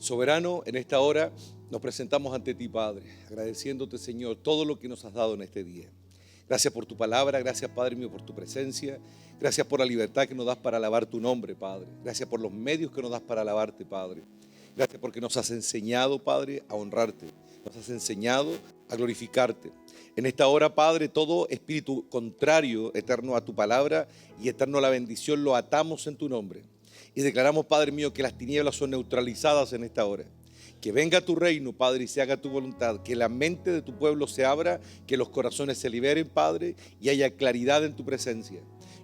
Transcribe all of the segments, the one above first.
Soberano, en esta hora nos presentamos ante ti, Padre, agradeciéndote, Señor, todo lo que nos has dado en este día. Gracias por tu palabra, gracias, Padre mío, por tu presencia. Gracias por la libertad que nos das para alabar tu nombre, Padre. Gracias por los medios que nos das para alabarte, Padre. Gracias porque nos has enseñado, Padre, a honrarte. Nos has enseñado a glorificarte. En esta hora, Padre, todo espíritu contrario, eterno a tu palabra y eterno a la bendición, lo atamos en tu nombre. Y declaramos, Padre mío, que las tinieblas son neutralizadas en esta hora. Que venga tu reino, Padre, y se haga tu voluntad. Que la mente de tu pueblo se abra, que los corazones se liberen, Padre, y haya claridad en tu presencia.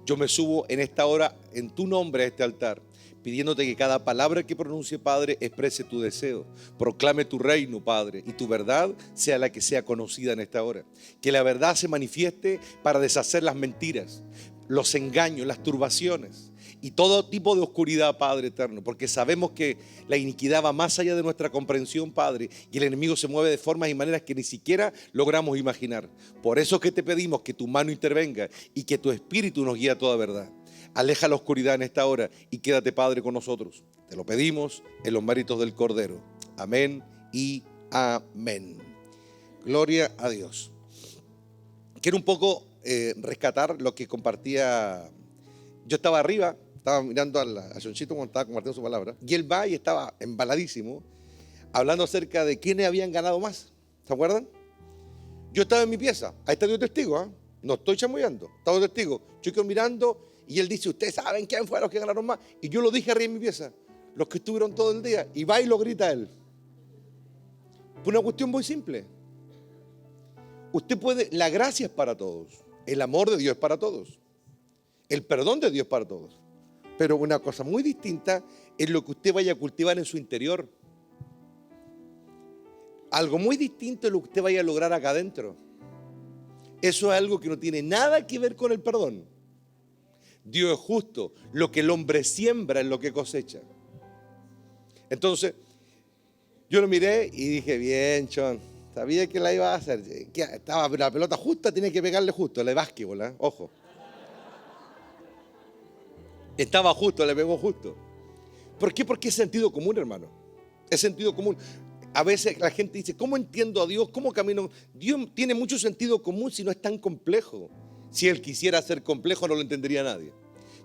Yo me subo en esta hora en tu nombre a este altar, pidiéndote que cada palabra que pronuncie, Padre, exprese tu deseo. Proclame tu reino, Padre, y tu verdad sea la que sea conocida en esta hora. Que la verdad se manifieste para deshacer las mentiras, los engaños, las turbaciones y todo tipo de oscuridad, Padre eterno, porque sabemos que la iniquidad va más allá de nuestra comprensión, Padre, y el enemigo se mueve de formas y maneras que ni siquiera logramos imaginar. Por eso que te pedimos que tu mano intervenga y que tu espíritu nos guíe a toda verdad. Aleja la oscuridad en esta hora y quédate, Padre, con nosotros. Te lo pedimos en los méritos del Cordero. Amén y amén. Gloria a Dios. Quiero un poco rescatar lo que compartía. Yo estaba arriba, estaba mirando a Chonchito cuando estaba compartiendo su palabra, y él va y estaba embaladísimo, hablando acerca de quiénes habían ganado más. ¿Se acuerdan? Yo estaba en mi pieza, ahí está Dios testigo, ¿eh? No estoy chamullando, estaba testigo. Yo quedo mirando y él dice, ¿ustedes saben quién fueron los que ganaron más? Y yo lo dije arriba en mi pieza, los que estuvieron todo el día, y va y lo grita él. Por una cuestión muy simple. Usted puede, la gracia es para todos, el amor de Dios es para todos. El perdón de Dios para todos. Pero una cosa muy distinta es lo que usted vaya a cultivar en su interior. Algo muy distinto es lo que usted vaya a lograr acá adentro. Eso es algo que no tiene nada que ver con el perdón. Dios es justo. Lo que el hombre siembra es lo que cosecha. Entonces, yo lo miré y dije, bien, Chon, sabía que la iba a hacer. Estaba la pelota justa, tenía que pegarle justo, la de básquetbol, ¿eh? Ojo. Estaba justo, le pegó justo. ¿Por qué? Porque es sentido común, hermano. Es sentido común. A veces la gente dice, ¿cómo entiendo a Dios? ¿Cómo camino? Dios tiene mucho sentido común si no es tan complejo. Si Él quisiera ser complejo no lo entendería nadie.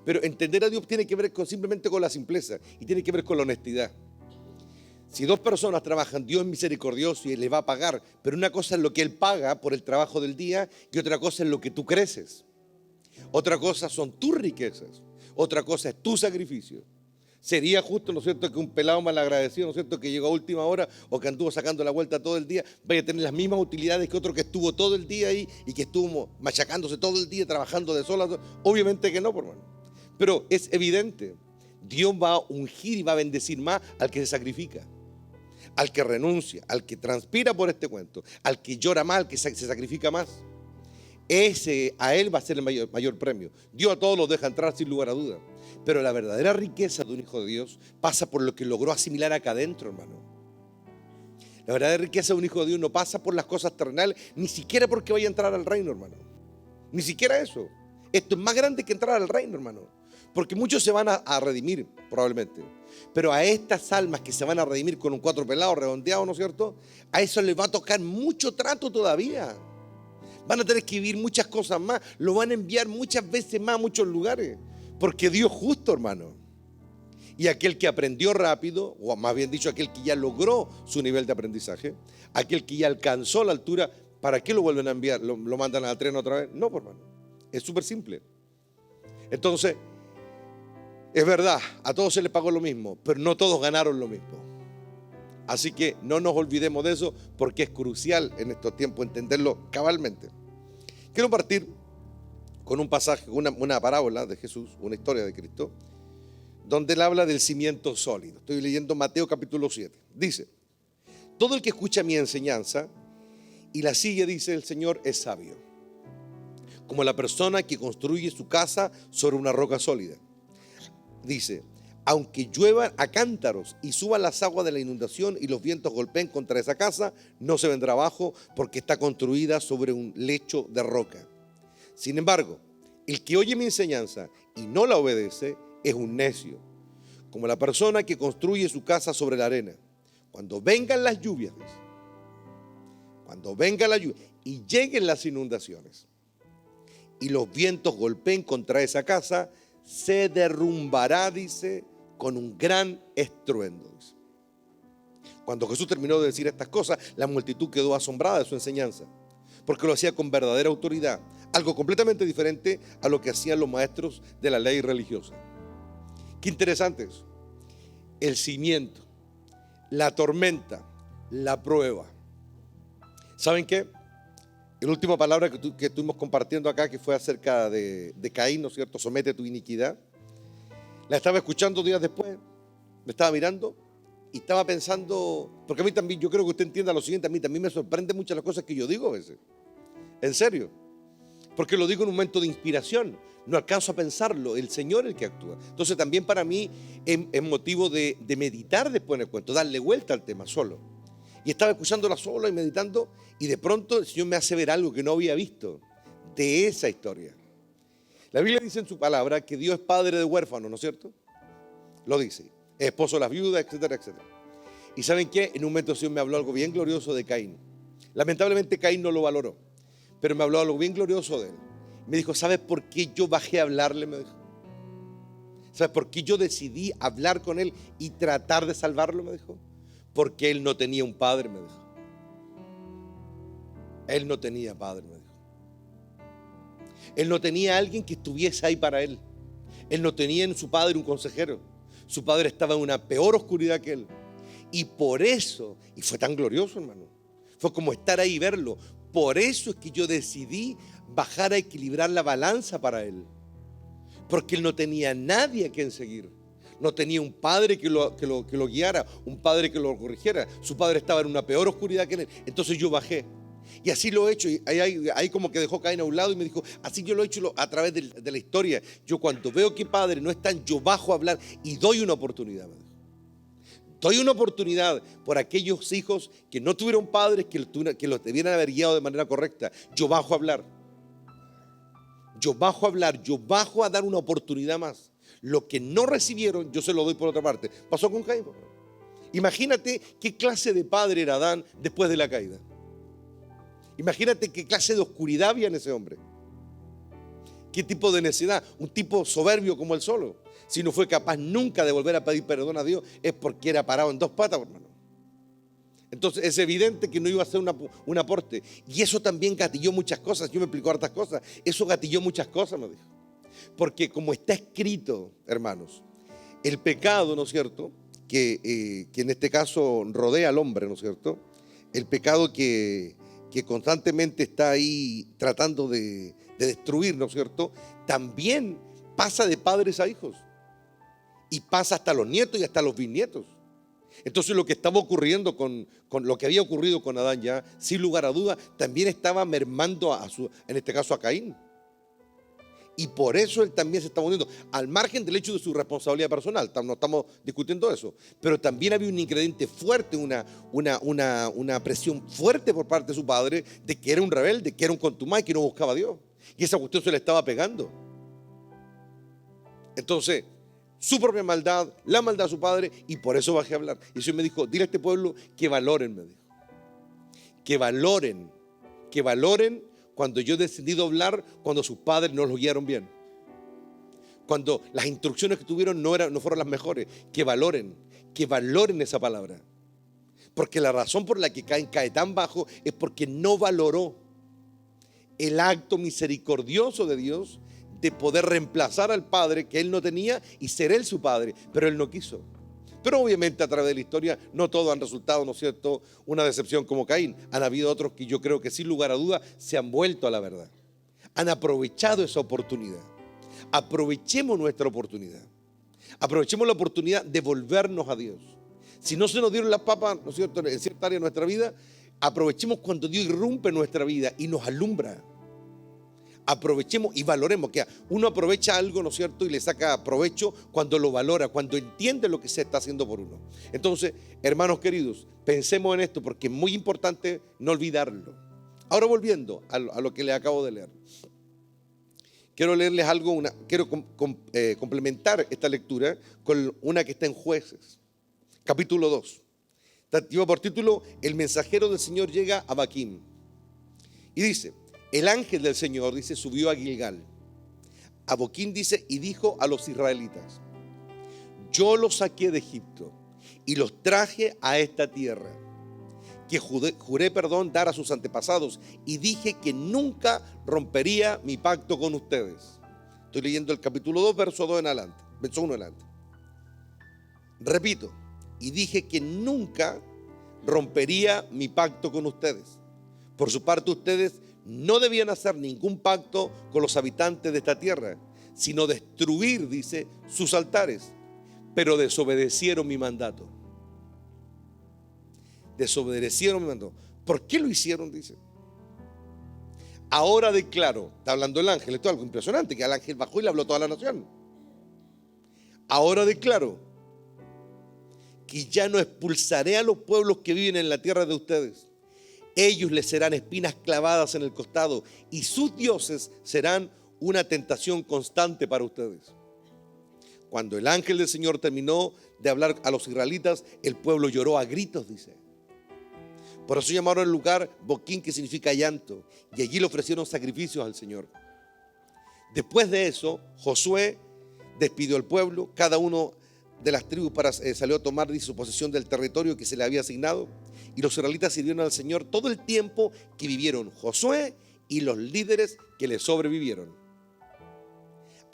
Pero entender a Dios tiene que ver simplemente con la simpleza y tiene que ver con la honestidad. Si dos personas trabajan, Dios es misericordioso y Él les va a pagar, pero una cosa es lo que Él paga por el trabajo del día y otra cosa es lo que tú creces. Otra cosa son tus riquezas. Otra cosa es tu sacrificio. Sería justo, ¿no es cierto?, que un pelado malagradecido, ¿no es cierto?, que llegó a última hora o que anduvo sacando la vuelta todo el día, vaya a tener las mismas utilidades que otro que estuvo todo el día ahí y que estuvo machacándose todo el día, trabajando de sol a sol. Obviamente que no, por hermano. Pero es evidente, Dios va a ungir y va a bendecir más al que se sacrifica, al que renuncia, al que transpira por este cuento, al que llora más, al que se sacrifica más. Ese a él va a ser el mayor premio. Dios a todos los deja entrar sin lugar a duda. Pero la verdadera riqueza de un hijo de Dios pasa por lo que logró asimilar acá adentro, hermano. La verdadera riqueza de un hijo de Dios no pasa por las cosas terrenales, ni siquiera porque vaya a entrar al reino, hermano. Ni siquiera eso. Esto es más grande que entrar al reino, hermano. Porque muchos se van a redimir, probablemente. Pero a estas almas que se van a redimir con un cuatro pelado redondeado, ¿no es cierto?, a eso les va a tocar mucho trato todavía. Van a tener que vivir muchas cosas más. Lo van a enviar muchas veces más a muchos lugares. Porque Dios es justo, hermano. Y aquel que aprendió rápido, o más bien dicho, aquel que ya logró su nivel de aprendizaje, aquel que ya alcanzó la altura, ¿para qué lo vuelven a enviar? ¿Lo mandan al tren otra vez? No, hermano. Es súper simple. Entonces, es verdad, a todos se les pagó lo mismo, pero no todos ganaron lo mismo. Así que no nos olvidemos de eso porque es crucial en estos tiempos entenderlo cabalmente. Quiero partir con un pasaje, una parábola de Jesús, una historia de Cristo, donde él habla del cimiento sólido. Estoy leyendo Mateo capítulo 7. Dice, todo el que escucha mi enseñanza y la sigue, dice el Señor, es sabio, como la persona que construye su casa sobre una roca sólida. Dice, aunque lluevan a cántaros y suban las aguas de la inundación y los vientos golpeen contra esa casa, no se vendrá abajo porque está construida sobre un lecho de roca. Sin embargo, el que oye mi enseñanza y no la obedece es un necio, como la persona que construye su casa sobre la arena. cuando vengan las lluvias, dice, cuando venga la lluvia y lleguen las inundaciones y los vientos golpeen contra esa casa, se derrumbará, dice, con un gran estruendo, dice. Cuando Jesús terminó de decir estas cosas, la multitud quedó asombrada de su enseñanza, porque lo hacía con verdadera autoridad, algo completamente diferente a lo que hacían los maestros de la ley religiosa. Qué interesante eso. El cimiento, la tormenta, la prueba. ¿Saben qué? La última palabra que estuvimos compartiendo acá, que fue acerca de Caín, ¿no es cierto? Somete tu iniquidad. La estaba escuchando días después, me estaba mirando y estaba pensando, porque a mí también, yo creo que usted entienda lo siguiente, a mí también me sorprende muchas las cosas que yo digo a veces. En serio. Porque lo digo en un momento de inspiración. No alcanzo a pensarlo, el Señor es el que actúa. Entonces también para mí es motivo de meditar después en el cuento, darle vuelta al tema solo. Y estaba escuchándola solo y meditando, y de pronto el Señor me hace ver algo que no había visto de esa historia. La Biblia dice en su palabra que Dios es padre de huérfanos, ¿no es cierto? Lo dice, es esposo de las viudas, etcétera, etcétera. ¿Y saben qué? En un momento el Señor me habló algo bien glorioso de Caín. Lamentablemente Caín no lo valoró, pero me habló algo bien glorioso de él. Me dijo, ¿sabes por qué yo bajé a hablarle? Me dijo. ¿Sabes por qué yo decidí hablar con él y tratar de salvarlo? Me dijo. Porque él no tenía un padre, me dijo. Él no tenía padre, me dijo. Él no tenía alguien que estuviese ahí para él. Él no tenía en su padre un consejero. Su padre estaba en una peor oscuridad que él. Y por eso, y fue tan glorioso, hermano, fue como estar ahí y verlo. Por eso es que yo decidí bajar a equilibrar la balanza para él. Porque él no tenía nadie a quien seguir. No tenía un padre que lo guiara, un padre que lo corrigiera. Su padre estaba en una peor oscuridad que él. Entonces yo bajé. Y así lo he hecho. Y ahí como que dejó Caín a un lado y me dijo, así yo lo he hecho a través de la historia. Yo cuando veo que padres no están, yo bajo a hablar y doy una oportunidad. Me dijo. Doy una oportunidad por aquellos hijos que no tuvieron padres, que los debieran haber guiado de manera correcta. Yo bajo a hablar. Yo bajo a hablar, yo bajo a dar una oportunidad más. Lo que no recibieron, yo se lo doy por otra parte. Pasó con Caín. Imagínate qué clase de padre era Adán después de la caída. Imagínate qué clase de oscuridad había en ese hombre. Qué tipo de necedad. Un tipo soberbio como él solo. Si no fue capaz nunca de volver a pedir perdón a Dios, es porque era parado en dos patas, hermano. Entonces es evidente que no iba a hacer un aporte. Y eso también gatilló muchas cosas. Yo me explico hartas cosas. Eso gatilló muchas cosas, me dijo. Porque como está escrito, hermanos, el pecado, ¿no es cierto?, que en este caso rodea al hombre, ¿no es cierto?, el pecado que constantemente está ahí tratando de destruir, ¿no es cierto?, también pasa de padres a hijos. Y pasa hasta los nietos y hasta los bisnietos. Entonces lo que estaba ocurriendo con lo que había ocurrido con Adán ya, sin lugar a duda, también estaba mermando en este caso a Caín. Y por eso él también se está hundiendo, al margen del hecho de su responsabilidad personal. No estamos discutiendo eso, pero también había un ingrediente fuerte, una presión fuerte por parte de su padre de que era un rebelde, que era un contumaz, que no buscaba a Dios. Y esa cuestión se le estaba pegando. Entonces, su propia maldad, la maldad de su padre, y por eso bajé a hablar. Y el Señor me dijo, dile a este pueblo que valoren, me dijo. Que valoren cuando yo he decidido hablar, cuando sus padres no los guiaron bien. Cuando las instrucciones que tuvieron no fueron las mejores. Que valoren esa palabra. Porque la razón por la que cae tan bajo es porque no valoró el acto misericordioso de Dios de poder reemplazar al padre que él no tenía y ser él su padre, pero él no quiso. Pero obviamente a través de la historia no todos han resultado, ¿no es cierto?, una decepción como Caín. Han habido otros que yo creo que sin lugar a duda se han vuelto a la verdad. Han aprovechado esa oportunidad. Aprovechemos nuestra oportunidad. Aprovechemos la oportunidad de volvernos a Dios. Si no se nos dieron las papas, ¿no es cierto?, en cierta área de nuestra vida, aprovechemos cuando Dios irrumpe en nuestra vida y nos alumbra. Aprovechemos y valoremos, que uno aprovecha algo, ¿no es cierto?, y le saca provecho cuando lo valora, cuando entiende lo que se está haciendo por uno. Entonces, hermanos queridos, pensemos en esto porque es muy importante no olvidarlo. Ahora volviendo a lo que les acabo de leer. Quiero leerles algo, quiero complementar esta lectura con una que está en Jueces, capítulo 2. Lleva por título: El mensajero del Señor llega a Habaquín. Y dice: el ángel del Señor, dice, subió a Gilgal. Habaquín dice: y dijo a los israelitas: yo los saqué de Egipto y los traje a esta tierra, que juré dar a sus antepasados, y dije que nunca rompería mi pacto con ustedes. Estoy leyendo el capítulo 2, verso 2 en adelante, verso 1 en adelante. Repito: y dije que nunca rompería mi pacto con ustedes. Por su parte, ustedes no debían hacer ningún pacto con los habitantes de esta tierra, sino destruir, dice, sus altares. Pero desobedecieron mi mandato. Desobedecieron mi mandato. ¿Por qué lo hicieron? Dice: ahora declaro, está hablando el ángel, esto es algo impresionante, que el ángel bajó y le habló a toda la nación. Ahora declaro que ya no expulsaré a los pueblos que viven en la tierra de ustedes. Ellos les serán espinas clavadas en el costado, y sus dioses serán una tentación constante para ustedes. Cuando el ángel del Señor terminó de hablar a los israelitas, el pueblo lloró a gritos, dice. Por eso llamaron el lugar Boquín, que significa llanto, y allí le ofrecieron sacrificios al Señor. Después de eso, Josué despidió al pueblo. Cada uno de las tribus salió a tomar, dice, su posesión del territorio que se le había asignado. Y los israelitas sirvieron al Señor todo el tiempo que vivieron Josué y los líderes que le sobrevivieron.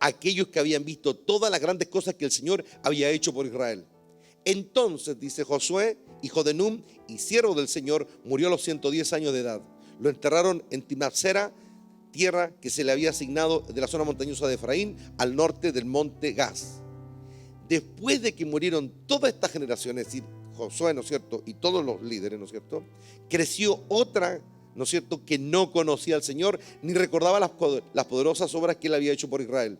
Aquellos que habían visto todas las grandes cosas que el Señor había hecho por Israel. Entonces, dice, Josué, hijo de Nun y siervo del Señor, murió a los 110 años de edad. Lo enterraron en Timnat-Sera, tierra que se le había asignado de la zona montañosa de Efraín, al norte del monte Gaz. Después de que murieron todas estas generaciones, es decir, Josué, ¿no es cierto?, y todos los líderes, ¿no es cierto?, creció otra, ¿no es cierto?, que no conocía al Señor, ni recordaba las poderosas obras que él había hecho por Israel.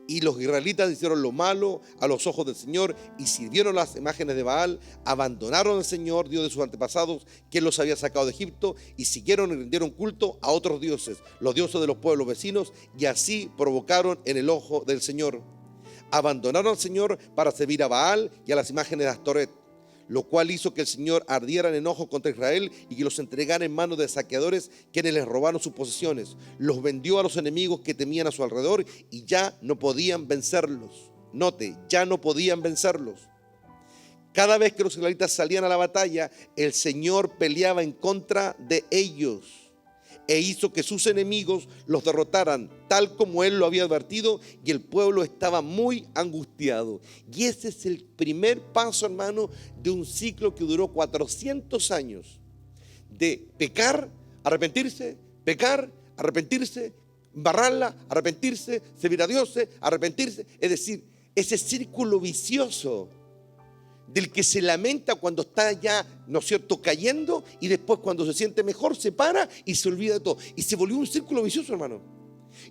Y los israelitas hicieron lo malo a los ojos del Señor y sirvieron las imágenes de Baal, abandonaron al Señor, Dios de sus antepasados, que los había sacado de Egipto, y siguieron y rindieron culto a otros dioses, los dioses de los pueblos vecinos, y así provocaron en el ojo del Señor. Abandonaron al Señor para servir a Baal y a las imágenes de Astoret, lo cual hizo que el Señor ardiera en enojo contra Israel y que los entregara en manos de saqueadores, quienes les robaron sus posesiones. Los vendió a los enemigos que temían a su alrededor, y ya no podían vencerlos. Note, ya no podían vencerlos. Cada vez que los israelitas salían a la batalla, el Señor peleaba en contra de ellos e hizo que sus enemigos los derrotaran, tal como él lo había advertido, y el pueblo estaba muy angustiado. Y ese es el primer paso, hermano, de un ciclo que duró 400 años, de pecar, arrepentirse, pecar, arrepentirse, embarrarla, arrepentirse, servir a Dios, arrepentirse. Es decir, ese círculo vicioso del que se lamenta cuando está ya, ¿no es cierto?, cayendo, y después cuando se siente mejor se para y se olvida de todo. Y se volvió un círculo vicioso, hermano.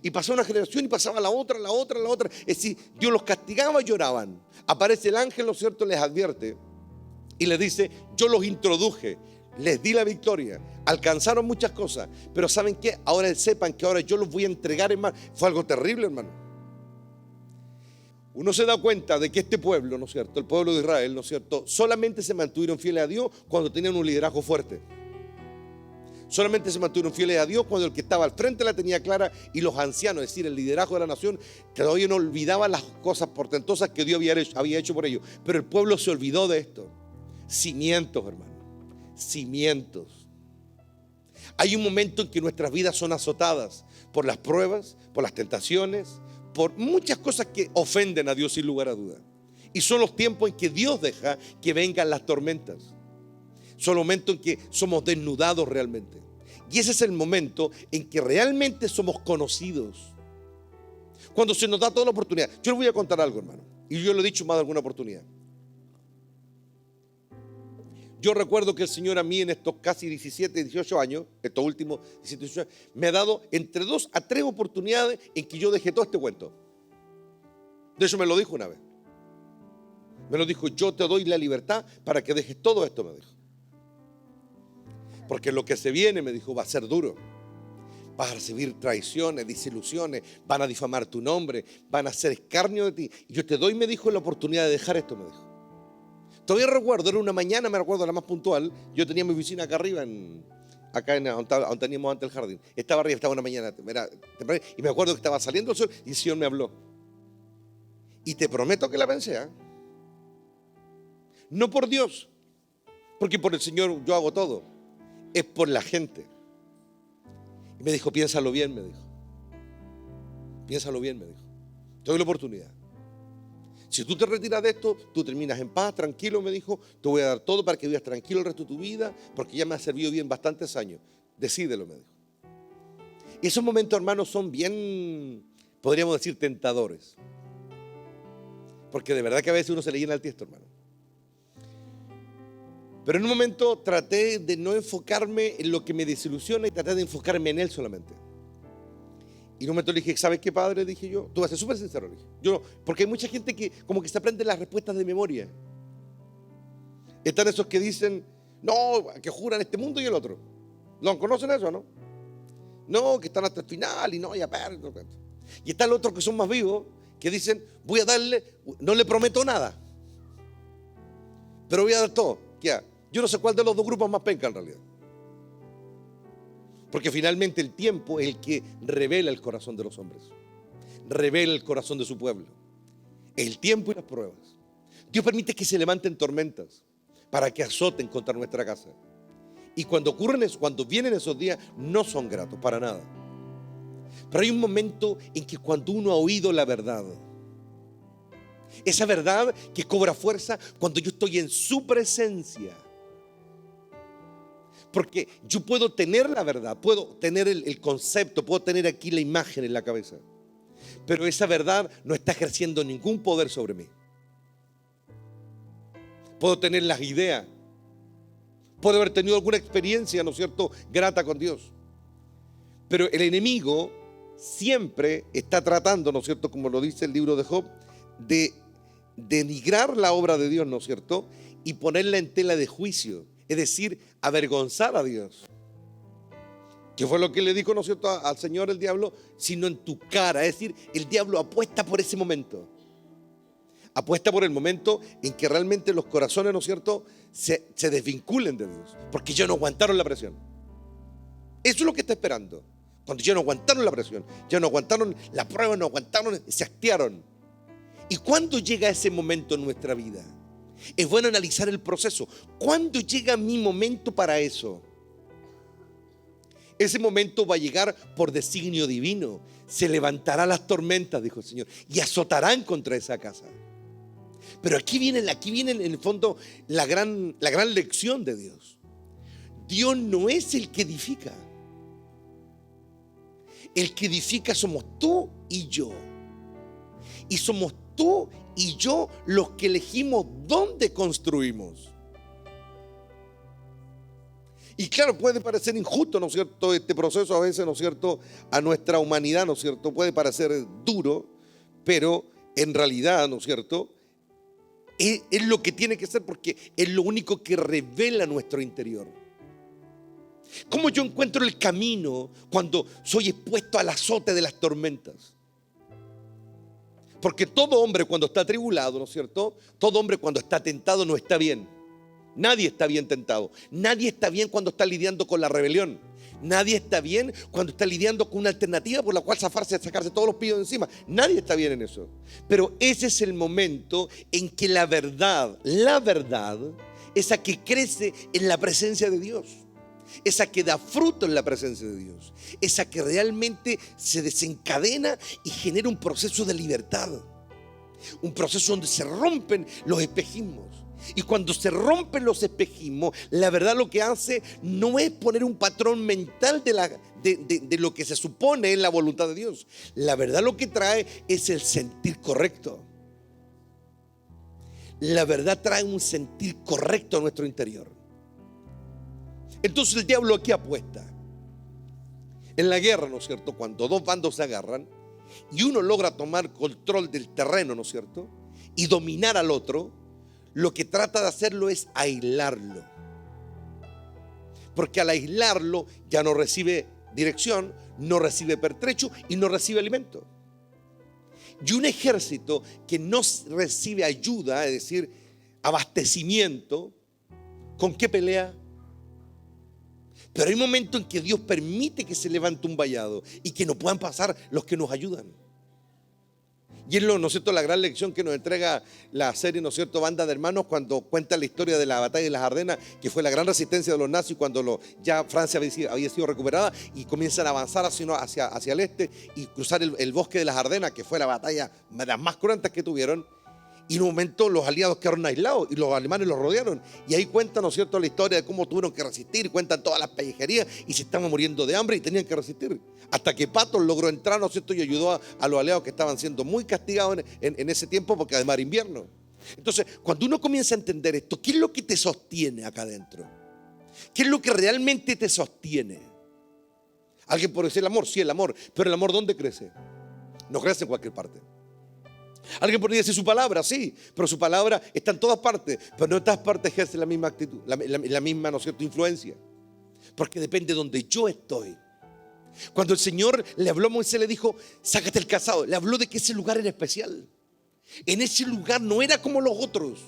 Y pasó una generación y pasaba la otra, la otra, la otra. Es decir, Dios los castigaba y lloraban. Aparece el ángel, ¿no es cierto?, les advierte y les dice: yo los introduje, les di la victoria, alcanzaron muchas cosas, pero ¿saben qué? Ahora sepan que ahora yo los voy a entregar, hermano. Fue algo terrible, hermano. Uno se da cuenta de que este pueblo, ¿no es cierto?, el pueblo de Israel, ¿no es cierto?, solamente se mantuvieron fieles a Dios cuando tenían un liderazgo fuerte. Solamente se mantuvieron fieles a Dios cuando el que estaba al frente la tenía clara, y los ancianos, es decir, el liderazgo de la nación, todavía no olvidaban las cosas portentosas que Dios había hecho por ellos. Pero el pueblo se olvidó de esto. Cimientos, hermano, cimientos. Hay un momento en que nuestras vidas son azotadas por las pruebas, por las tentaciones, por muchas cosas que ofenden a Dios sin lugar a duda. Y son los tiempos en que Dios deja que vengan las tormentas. Son los momentos en que somos desnudados realmente. Y ese es el momento en que realmente somos conocidos. Cuando se nos da toda la oportunidad. Yo les voy a contar algo, hermano, y yo lo he dicho más de alguna oportunidad. Yo recuerdo que el Señor a mí en estos casi 17, 18 años, estos últimos 17, 18 años, me ha dado entre 2 a 3 oportunidades en que yo dejé todo este cuento. De hecho, me lo dijo una vez. Me lo dijo: yo te doy la libertad para que dejes todo esto, me dijo. Porque lo que se viene, me dijo, va a ser duro. Vas a recibir traiciones, desilusiones, van a difamar tu nombre, van a hacer escarnio de ti. Y yo te doy, me dijo, la oportunidad de dejar esto, me dijo. Todavía recuerdo, era una mañana, me recuerdo la más puntual. Yo tenía mi oficina acá arriba, donde teníamos antes el jardín. Estaba arriba, estaba una mañana, y me acuerdo que estaba saliendo el sol y el Señor me habló. Y te prometo que la pensé, ¿eh? No por Dios, porque por el Señor yo hago todo. Es por la gente. Y me dijo, piénsalo bien, me dijo. Piénsalo bien, me dijo. Te doy la oportunidad. Si tú te retiras de esto, tú terminas en paz, tranquilo, me dijo. Te voy a dar todo para que vivas tranquilo el resto de tu vida, porque ya me ha servido bien bastantes años. Decídelo, me dijo. Y esos momentos, hermanos, son bien, podríamos decir, tentadores. Porque de verdad que a veces uno se le llena el tiesto, hermano. Pero en un momento traté de no enfocarme en lo que me desilusiona y traté de enfocarme en Él solamente. Y en un momento le dije, ¿sabes qué, padre? Dije yo, tú vas a ser súper sincero, le dije. Yo, porque hay mucha gente que como que se aprende las respuestas de memoria. Están esos que dicen, no, que juran este mundo y el otro. ¿Lo conocen eso, no? No, que están hasta el final y no, ya perder. Y están los otros que son más vivos, que dicen, voy a darle, no le prometo nada, pero voy a dar todo. Ya, yo no sé cuál de los dos grupos más penca en realidad. Porque finalmente el tiempo es el que revela el corazón de los hombres, revela el corazón de su pueblo. El tiempo y las pruebas. Dios permite que se levanten tormentas para que azoten contra nuestra casa. Y cuando ocurren eso, cuando vienen esos días, no son gratos para nada. Pero hay un momento en que cuando uno ha oído la verdad, esa verdad que cobra fuerza cuando yo estoy en su presencia. Porque yo puedo tener la verdad, puedo tener el concepto, puedo tener aquí la imagen en la cabeza, pero esa verdad no está ejerciendo ningún poder sobre mí. Puedo tener las ideas, puedo haber tenido alguna experiencia, ¿no es cierto?, grata con Dios. Pero el enemigo siempre está tratando, ¿no es cierto?, como lo dice el libro de Job, de denigrar la obra de Dios, ¿no es cierto?, y ponerla en tela de juicio. Es decir, avergonzar a Dios. ¿Qué fue lo que le dijo, no es cierto, al Señor el diablo? Sino en tu cara. Es decir, el diablo apuesta por ese momento. Apuesta por el momento en que realmente los corazones, ¿no es cierto?, se desvinculen de Dios. Porque ya no aguantaron la presión. Eso es lo que está esperando. Cuando ya no aguantaron la presión, ya no aguantaron la prueba, no aguantaron, se hastiaron. ¿Y cuándo llega ese momento en nuestra vida? Es bueno analizar el proceso. ¿Cuándo llega mi momento para eso? Ese momento va a llegar por designio divino. Se levantarán las tormentas, dijo el Señor, y azotarán contra esa casa. Pero aquí viene en el fondo la gran lección de Dios. Dios no es el que edifica. El que edifica somos tú y yo. Y somos tú y yo los que elegimos dónde construimos. Y claro, puede parecer injusto, ¿no es cierto?, este proceso a veces, ¿no es cierto?, a nuestra humanidad, ¿no es cierto?, puede parecer duro, pero en realidad, ¿no es cierto?, es lo que tiene que ser, porque es lo único que revela nuestro interior. ¿Cómo yo encuentro el camino cuando soy expuesto al azote de las tormentas? Porque todo hombre cuando está atribulado, ¿no es cierto?, todo hombre cuando está tentado no está bien. Nadie está bien tentado. Nadie está bien cuando está lidiando con la rebelión. Nadie está bien cuando está lidiando con una alternativa por la cual sacarse todos los pillos de encima. Nadie está bien en eso. Pero ese es el momento en que la verdad, esa que crece en la presencia de Dios, esa que da fruto en la presencia de Dios, esa que realmente se desencadena y genera un proceso de libertad, un proceso donde se rompen los espejismos. Y cuando se rompen los espejismos, la verdad lo que hace no es poner un patrón mental de lo que se supone es la voluntad de Dios. La verdad lo que trae es el sentir correcto. La verdad trae un sentir correcto a nuestro interior. Entonces el diablo aquí apuesta. En la guerra, ¿no es cierto?, cuando dos bandos se agarran y uno logra tomar control del terreno, ¿no es cierto?, y dominar al otro, lo que trata de hacerlo es aislarlo. Porque al aislarlo ya no recibe dirección, no recibe pertrecho y no rcibe alimento. Y un ejército que no recibe ayuda, es decir, abastecimiento, ¿con qué pelea? Pero hay momentos en que Dios permite que se levante un vallado y que no puedan pasar los que nos ayudan. Y es ¿no es cierto?, la gran lección que nos entrega la serie, ¿no es cierto?, Banda de Hermanos, cuando cuenta la historia de la batalla de las Ardenas, que fue la gran resistencia de los nazis cuando ya Francia había sido recuperada y comienzan a avanzar hacia el este y cruzar el bosque de las Ardenas, que fue la batalla de las más cruentas que tuvieron. Y en un momento los aliados quedaron aislados y los alemanes los rodearon. Y ahí cuentan, ¿no es cierto?, la historia de cómo tuvieron que resistir. Cuentan todas las pellejerías y se estaban muriendo de hambre y tenían que resistir. Hasta que Patton logró entrar, ¿no es cierto?, y ayudó a los aliados que estaban siendo muy castigados en ese tiempo, porque además era invierno. Entonces, cuando uno comienza a entender esto, ¿qué es lo que te sostiene acá adentro? ¿Qué es lo que realmente te sostiene? Alguien puede decir el amor, sí, el amor. Pero el amor, ¿dónde crece? No crece en cualquier parte. Alguien podría decir su palabra, sí, pero su palabra está en todas partes, pero no en todas partes ejerce la misma actitud, la misma, ¿no es cierto?, influencia, porque depende de donde yo estoy. Cuando el Señor le habló a Moisés, le dijo, sácate el calzado, le habló de que ese lugar era especial. En ese lugar no era como los otros,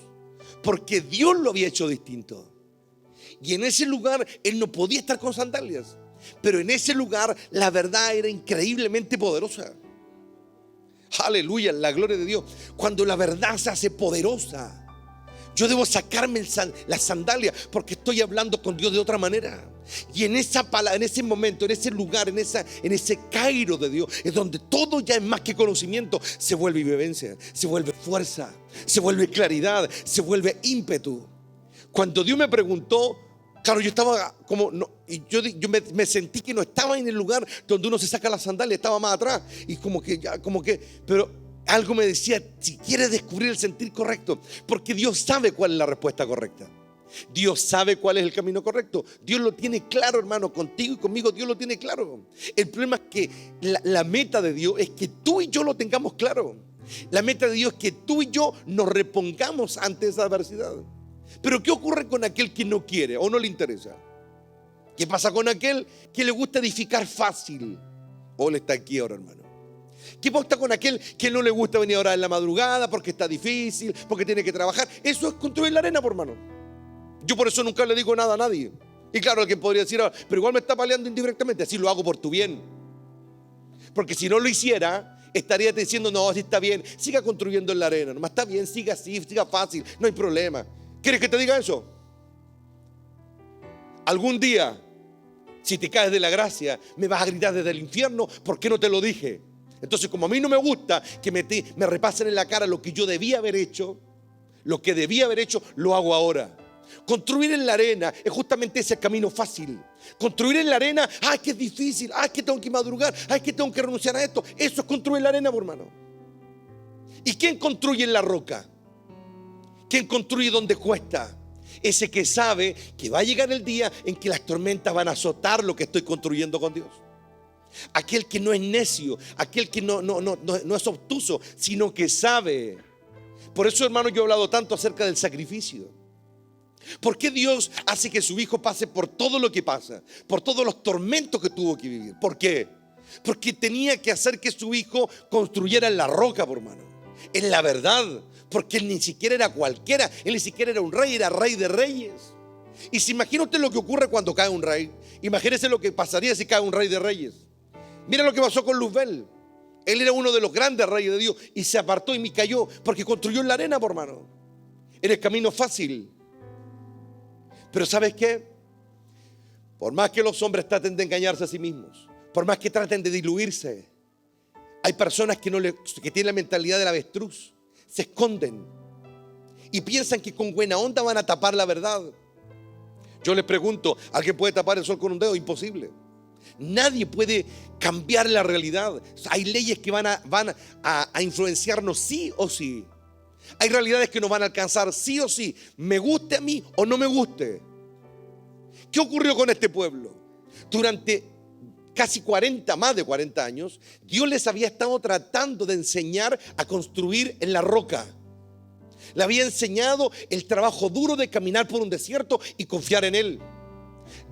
porque Dios lo había hecho distinto. Y en ese lugar él no podía estar con sandalias, pero en ese lugar la verdad era increíblemente poderosa. Aleluya, la gloria de Dios. Cuando la verdad se hace poderosa, yo debo sacarme las sandalias, porque estoy hablando con Dios de otra manera. Y en esa palabra, en ese momento, en ese lugar, en ese Cairo de Dios, es donde todo ya es más que conocimiento, se vuelve vivencia, se vuelve fuerza, se vuelve claridad, se vuelve ímpetu. Cuando Dios me preguntó, claro, yo estaba como, no, y yo me sentí que no estaba en el lugar donde uno se saca las sandalias, estaba más atrás. Y pero algo me decía, si quieres descubrir el sentir correcto, porque Dios sabe cuál es la respuesta correcta. Dios sabe cuál es el camino correcto. Dios lo tiene claro, hermano, contigo y conmigo Dios lo tiene claro. El problema es que la meta de Dios es que tú y yo lo tengamos claro. La meta de Dios es que tú y yo nos repongamos ante esa adversidad. Pero ¿qué ocurre con aquel que no quiere o no le interesa? ¿Qué pasa con aquel que le gusta edificar fácil? O le está aquí ahora, hermano. ¿Qué pasa con aquel que no le gusta venir a orar en la madrugada porque está difícil, porque tiene que trabajar? Eso es construir la arena, por hermano. Yo por eso nunca le digo nada a nadie. Y claro, alguien podría decir, pero igual me está peleando indirectamente. Así lo hago por tu bien. Porque si no lo hiciera, estaría diciendo, no, así está bien, siga construyendo en la arena. Nomás está bien, siga así, siga fácil, no hay problema. ¿Quieres que te diga eso? Algún día, si te caes de la gracia, me vas a gritar desde el infierno, ¿por qué no te lo dije? Entonces, como a mí no me gusta que me repasen en la cara lo que yo debía haber hecho, lo que debía haber hecho, lo hago ahora. Construir en la arena es justamente ese camino fácil. Construir en la arena, es que es difícil, es que tengo que madrugar, es que tengo que renunciar a esto. Eso es construir en la arena, hermano. ¿Y quién construye en la roca? ¿Quién construye donde cuesta? Ese que sabe que va a llegar el día en que las tormentas van a azotar lo que estoy construyendo con Dios. Aquel que no es necio, aquel que no es obtuso, sino que sabe. Por eso, hermano, yo he hablado tanto acerca del sacrificio. ¿Por qué Dios hace que su hijo pase por todo lo que pasa? Por todos los tormentos que tuvo que vivir. ¿Por qué? Porque tenía que hacer que su hijo construyera en la roca, por hermano, en la verdad. Porque él ni siquiera era cualquiera, él ni siquiera era un rey, era rey de reyes. Y si imagina usted lo que ocurre cuando cae un rey, imagínese lo que pasaría si cae un rey de reyes. Mira lo que pasó con Luzbel. Él era uno de los grandes reyes de Dios y se apartó y me cayó porque construyó en la arena, por hermano, en el camino fácil. Pero ¿sabes qué? Por más que los hombres traten de engañarse a sí mismos, por más que traten de diluirse, hay personas que tienen la mentalidad del avestruz. Se esconden y piensan que con buena onda van a tapar la verdad. Yo les pregunto, ¿alguien puede tapar el sol con un dedo? Imposible. Nadie puede cambiar la realidad. Hay leyes que van a influenciarnos sí o sí. Hay realidades que nos van a alcanzar sí o sí, me guste a mí o no me guste. ¿Qué ocurrió con este pueblo? Durante casi más de 40 años, Dios les había estado tratando de enseñar a construir en la roca. Le había enseñado el trabajo duro de caminar por un desierto y confiar en Él.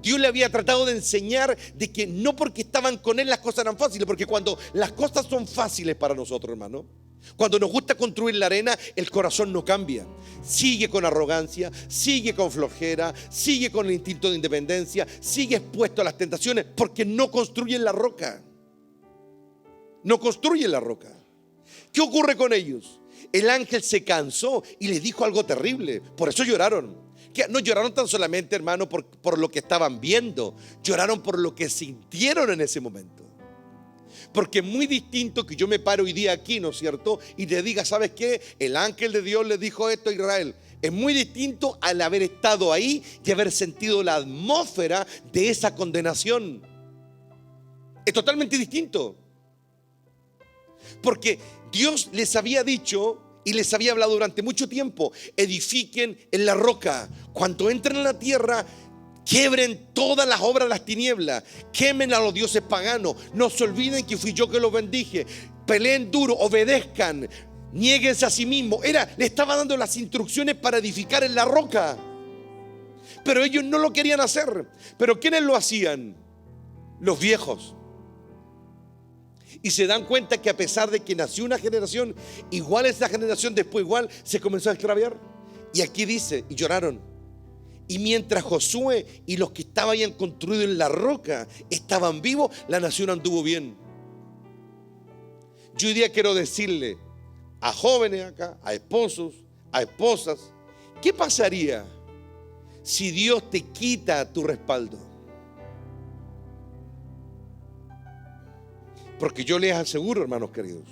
Dios le había tratado de enseñar de que no porque estaban con Él las cosas eran fáciles, porque cuando las cosas son fáciles para nosotros, hermano, Cuando nos gusta construir la arena, el corazón no cambia. Sigue con arrogancia, sigue con flojera, sigue con el instinto de independencia, sigue expuesto a las tentaciones porque no construyen la roca. No construyen la roca. ¿Qué ocurre con ellos? El ángel se cansó y les dijo algo terrible. Por eso lloraron. Que no lloraron tan solamente, hermano, por lo que estaban viendo. Lloraron por lo que sintieron en ese momento. Porque es muy distinto que yo me pare hoy día aquí, ¿no es cierto? Y te diga, ¿sabes qué? El ángel de Dios le dijo esto a Israel. Es muy distinto al haber estado ahí y haber sentido la atmósfera de esa condenación. Es totalmente distinto. Porque Dios les había dicho y les había hablado durante mucho tiempo: edifiquen en la roca. Cuando entren en la tierra, quiebren todas las obras de las tinieblas, quemen a los dioses paganos, no se olviden que fui yo que los bendije, peleen duro, obedezcan, niéguense a sí mismos. Le estaba dando las instrucciones para edificar en la roca. Pero ellos no lo querían hacer. ¿Pero quiénes lo hacían? Los viejos. Y se dan cuenta que a pesar de que nació una generación, igual esa generación después igual se comenzó a extraviar. Y aquí dice, y lloraron. Y mientras Josué y los que estaban construidos en la roca estaban vivos, la nación anduvo bien. Yo hoy día quiero decirle a jóvenes acá, a esposos, a esposas, ¿qué pasaría si Dios te quita tu respaldo? Porque yo les aseguro, hermanos queridos,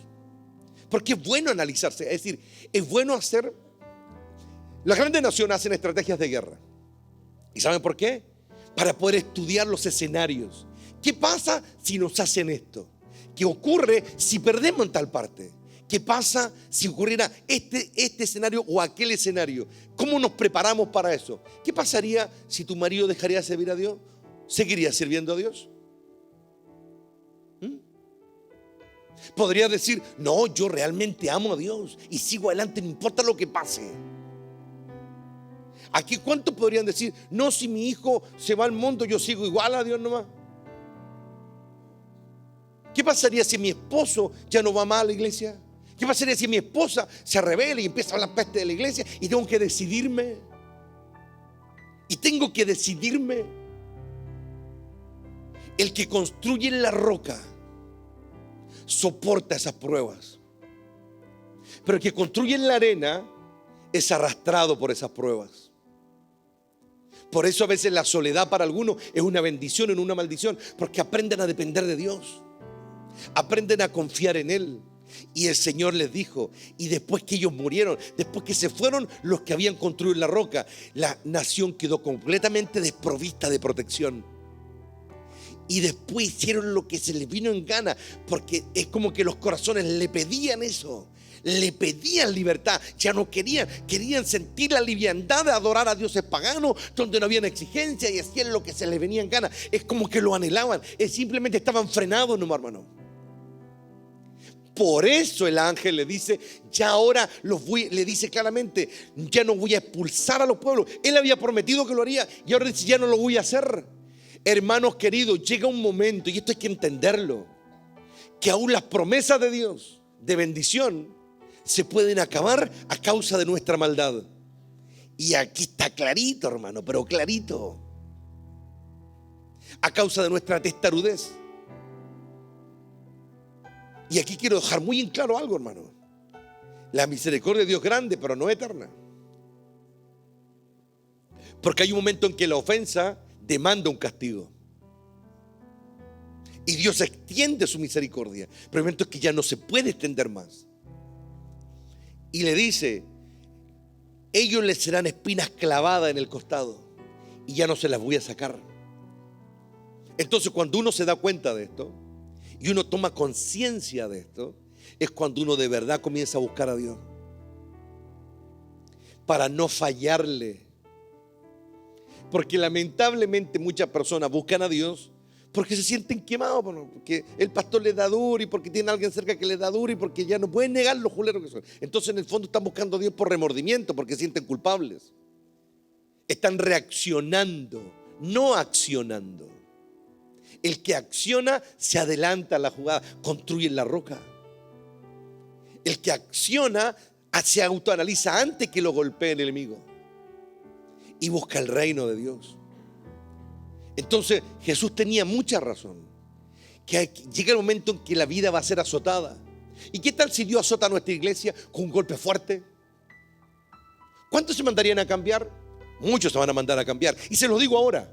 porque es bueno analizarse, es decir, es bueno hacer. Las grandes naciones hacen estrategias de guerra. ¿Y saben por qué? Para poder estudiar los escenarios. ¿Qué pasa si nos hacen esto? ¿Qué ocurre si perdemos en tal parte? ¿Qué pasa si ocurriera este escenario o aquel escenario? ¿Cómo nos preparamos para eso? ¿Qué pasaría si tu marido dejaría de servir a Dios? ¿Seguiría sirviendo a Dios? Podría decir, no, yo realmente amo a Dios y sigo adelante, no importa lo que pase. Aquí, ¿cuántos podrían decir, no, si mi hijo se va al mundo, yo sigo igual a Dios nomás? ¿Qué pasaría si mi esposo ya no va más a la iglesia? ¿Qué pasaría si mi esposa se revela y empieza a hablar peste de la iglesia y tengo que decidirme? Y tengo que decidirme. El que construye en la roca soporta esas pruebas, pero el que construye en la arena es arrastrado por esas pruebas. Por eso a veces la soledad para algunos es una bendición y no una maldición, porque aprenden a depender de Dios, aprenden a confiar en Él. Y el Señor les dijo, y después que ellos murieron, después que se fueron los que habían construido en la roca, la nación quedó completamente desprovista de protección. Y después hicieron lo que se les vino en gana, porque es como que los corazones le pedían eso, le pedían libertad. Ya no querían sentir la liviandad de adorar a dioses paganos donde no habían exigencia y hacían lo que se les venía en gana. Es como que lo anhelaban, simplemente estaban frenados, no, hermano. Por eso el ángel le dice, ya ahora le dice claramente, ya no voy a expulsar a los pueblos. Él había prometido que lo haría y ahora dice, ya no lo voy a hacer. Hermanos queridos, llega un momento, y esto hay que entenderlo, que aún las promesas de Dios de bendición se pueden acabar a causa de nuestra maldad. Y aquí está clarito, hermano, pero clarito. A causa de nuestra testarudez. Y aquí quiero dejar muy en claro algo, hermano. La misericordia de Dios es grande, pero no eterna. Porque hay un momento en que la ofensa demanda un castigo. Y Dios extiende su misericordia. Pero hay momentos que ya no se puede extender más. Y le dice, ellos les serán espinas clavadas en el costado y ya no se las voy a sacar. Entonces, cuando uno se da cuenta de esto y uno toma conciencia de esto, es cuando uno de verdad comienza a buscar a Dios para no fallarle. Porque lamentablemente muchas personas buscan a Dios porque se sienten quemados, porque el pastor les da duro y porque tiene a alguien cerca que les da duro y porque ya no pueden negar los juleros que son. Entonces en el fondo están buscando a Dios por remordimiento, porque se sienten culpables. Están reaccionando, no accionando. El que acciona se adelanta a la jugada, construye en la roca. El que acciona se autoanaliza antes que lo golpee el enemigo y busca el reino de Dios. Entonces Jesús tenía mucha razón, que llega el momento en que la vida va a ser azotada. ¿Y qué tal si Dios azota a nuestra iglesia con un golpe fuerte? ¿Cuántos se mandarían a cambiar? Muchos se van a mandar a cambiar. Y se los digo ahora,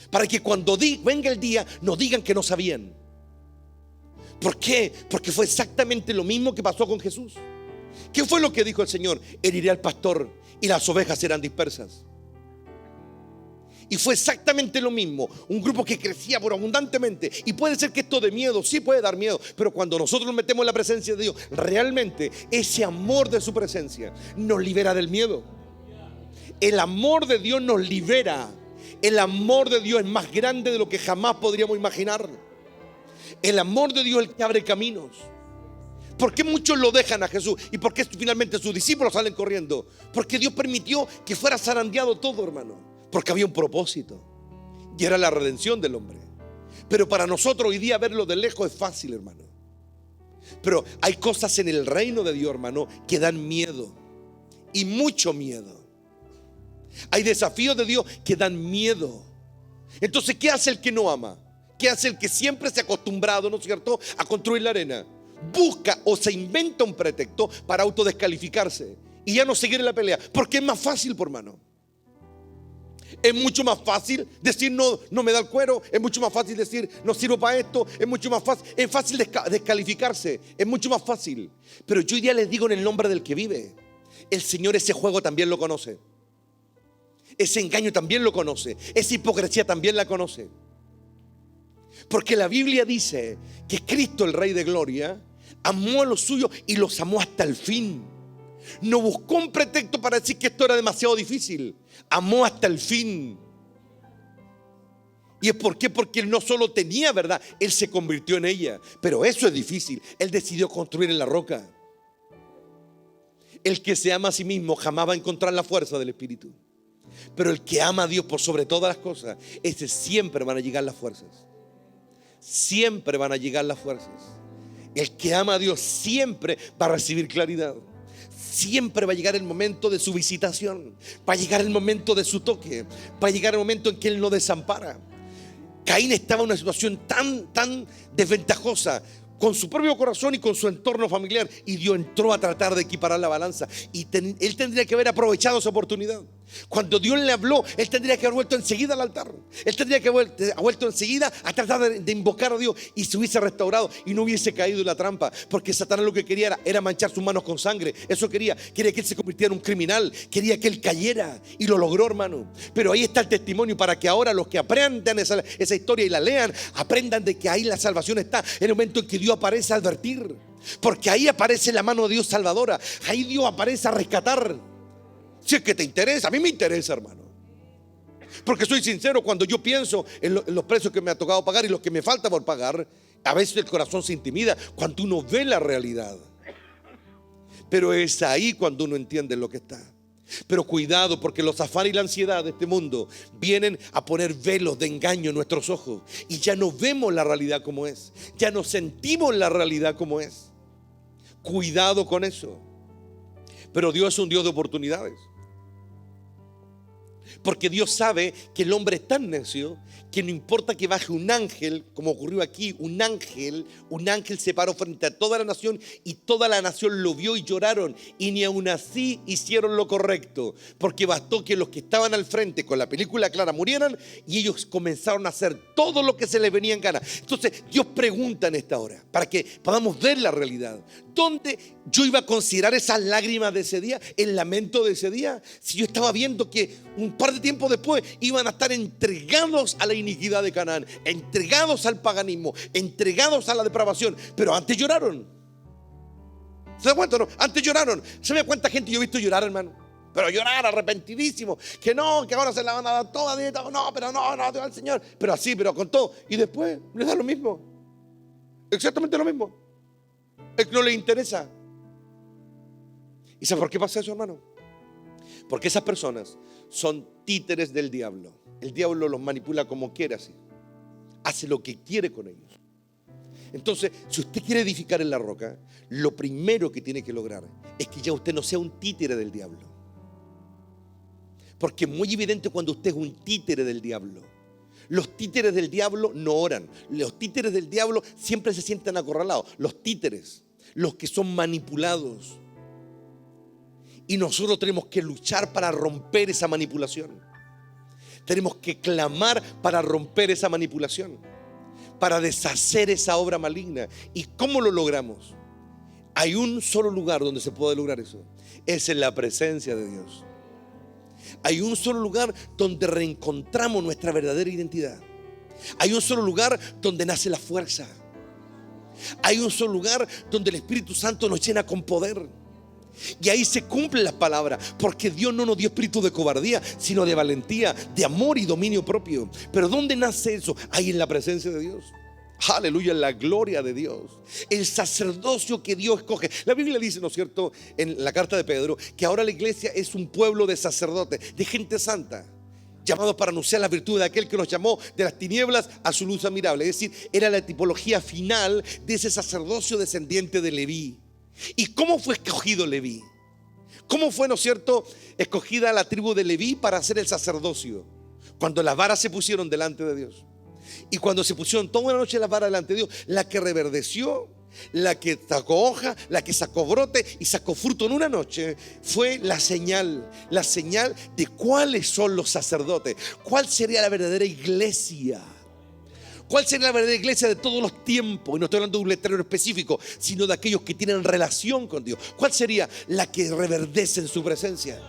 para que cuando venga el día no digan que no sabían. ¿Por qué? Porque fue exactamente lo mismo que pasó con Jesús. ¿Qué fue lo que dijo el Señor? Heriré al pastor y las ovejas serán dispersas. Y fue exactamente lo mismo. Un grupo que crecía por abundantemente. Y puede ser que esto de miedo, sí puede dar miedo. Pero cuando nosotros nos metemos en la presencia de Dios, realmente ese amor de su presencia nos libera del miedo. El amor de Dios nos libera. El amor de Dios es más grande de lo que jamás podríamos imaginar. El amor de Dios es el que abre caminos. ¿Por qué muchos lo dejan a Jesús? ¿Y por qué finalmente sus discípulos salen corriendo? Porque Dios permitió que fuera zarandeado todo, hermano. Porque había un propósito. Y era la redención del hombre. Pero para nosotros hoy día verlo de lejos es fácil, hermano. Pero hay cosas en el reino de Dios, hermano, que dan miedo. Y mucho miedo. Hay desafíos de Dios que dan miedo. Entonces, ¿qué hace el que no ama? ¿Qué hace el que siempre se ha acostumbrado, ¿no es cierto?, a construir la arena? Busca o se inventa un pretexto para autodescalificarse y ya no seguir en la pelea. Porque es más fácil, por hermano. Es mucho más fácil decir no me da el cuero. Es mucho más fácil decir no sirvo para esto. Es mucho más fácil. Es fácil descalificarse. Es mucho más fácil. Pero yo hoy día les digo en el nombre del que vive: el Señor ese juego también lo conoce. Ese engaño también lo conoce. Esa hipocresía también la conoce. Porque la Biblia dice que Cristo, el Rey de Gloria, amó a los suyos y los amó hasta el fin. No buscó un pretexto para decir que esto era demasiado difícil. Amó hasta el fin. ¿Y es por qué? Porque Él no solo tenía verdad, Él se convirtió en ella. Pero eso es difícil. Él decidió construir en la roca. El que se ama a sí mismo jamás va a encontrar la fuerza del Espíritu. Pero el que ama a Dios por sobre todas las cosas, ese siempre van a llegar las fuerzas. Siempre van a llegar las fuerzas. El que ama a Dios siempre va a recibir claridad. Siempre va a llegar el momento de su visitación. Va a llegar el momento de su toque. Va a llegar el momento en que Él no desampara. Caín estaba en una situación tan desventajosa con su propio corazón y con su entorno familiar, y Dios entró a tratar de equiparar la balanza. Y Él tendría que haber aprovechado esa oportunidad. Cuando Dios le habló, Él tendría que haber vuelto enseguida al altar. Él tendría que haber vuelto enseguida a tratar de invocar a Dios, y se hubiese restaurado y no hubiese caído en la trampa. Porque Satanás lo que quería era manchar sus manos con sangre. Eso quería que Él se convirtiera en un criminal. Quería que Él cayera, y lo logró, hermano. Pero ahí está el testimonio para que ahora los que aprendan esa historia y la lean, aprendan de que ahí la salvación está. En el momento en que Dios aparece a advertir. Porque ahí aparece la mano de Dios salvadora. Ahí Dios aparece a rescatar. Si es que te interesa, a mí me interesa, hermano. Porque soy sincero, cuando yo pienso en los precios que me ha tocado pagar y los que me falta por pagar, a veces el corazón se intimida cuando uno ve la realidad. Pero es ahí cuando uno entiende lo que está. Pero cuidado, porque los afanes y la ansiedad de este mundo vienen a poner velos de engaño en nuestros ojos, y ya no vemos la realidad como es. Ya no sentimos la realidad como es. Cuidado con eso. Pero Dios es un Dios de oportunidades. Porque Dios sabe que el hombre es tan necio que no importa que baje un ángel, como ocurrió aquí, un ángel se paró frente a toda la nación, y toda la nación lo vio y lloraron, y ni aún así hicieron lo correcto, porque bastó que los que estaban al frente con la película clara murieran, y ellos comenzaron a hacer todo lo que se les venía en gana. Entonces Dios pregunta en esta hora, para que podamos ver la realidad: ¿dónde yo iba a considerar esas lágrimas de ese día, el lamento de ese día, si yo estaba viendo que un par de tiempo después iban a estar entregados a la iniquidad de Canaán, entregados al paganismo, entregados a la depravación? Pero antes lloraron. ¿Se da cuenta, no? Antes lloraron. ¿Sabe cuánta gente yo he visto llorar, hermano? Pero llorar arrepentidísimo, que no, que ahora se la van a dar toda, no, pero no, al Señor, pero así, pero con todo, y después les da lo mismo, exactamente lo mismo. Es que no les interesa. ¿Y sabe por qué pasa eso, hermano? Porque esas personas son títeres del diablo. El diablo los manipula como quiere, así. Hace lo que quiere con ellos. Entonces, si usted quiere edificar en la roca, lo primero que tiene que lograr es que ya usted no sea un títere del diablo. Porque es muy evidente cuando usted es un títere del diablo. Los títeres del diablo no oran. Los títeres del diablo siempre se sienten acorralados. Los títeres, los que son manipulados. Y nosotros tenemos que luchar para romper esa manipulación. Tenemos que clamar para romper esa manipulación, para deshacer esa obra maligna. ¿Y cómo lo logramos? Hay un solo lugar donde se puede lograr eso. Es en la presencia de Dios. Hay un solo lugar donde reencontramos nuestra verdadera identidad. Hay un solo lugar donde nace la fuerza. Hay un solo lugar donde el Espíritu Santo nos llena con poder. Y ahí se cumple la palabra, porque Dios no nos dio espíritu de cobardía, sino de valentía, de amor y dominio propio. Pero ¿dónde nace eso? Ahí en la presencia de Dios. Aleluya, en la gloria de Dios. El sacerdocio que Dios escoge. La Biblia dice, ¿no es cierto?, en la carta de Pedro, que ahora la iglesia es un pueblo de sacerdotes, de gente santa, llamados para anunciar las virtudes de aquel que nos llamó de las tinieblas a su luz admirable. Es decir, era la tipología final de ese sacerdocio descendiente de Leví. ¿Y cómo fue escogido Leví? ¿Cómo fue, no es cierto, escogida la tribu de Leví para hacer el sacerdocio? Cuando las varas se pusieron delante de Dios. Y cuando se pusieron toda la noche las varas delante de Dios, la que reverdeció, la que sacó hoja, la que sacó brote y sacó fruto en una noche, fue la señal de cuáles son los sacerdotes. ¿Cuál sería la verdadera iglesia? ¿Cuál sería la verdadera iglesia de todos los tiempos? Y no estoy hablando de un letrero específico, sino de aquellos que tienen relación con Dios. ¿Cuál sería? La que reverdece en su presencia,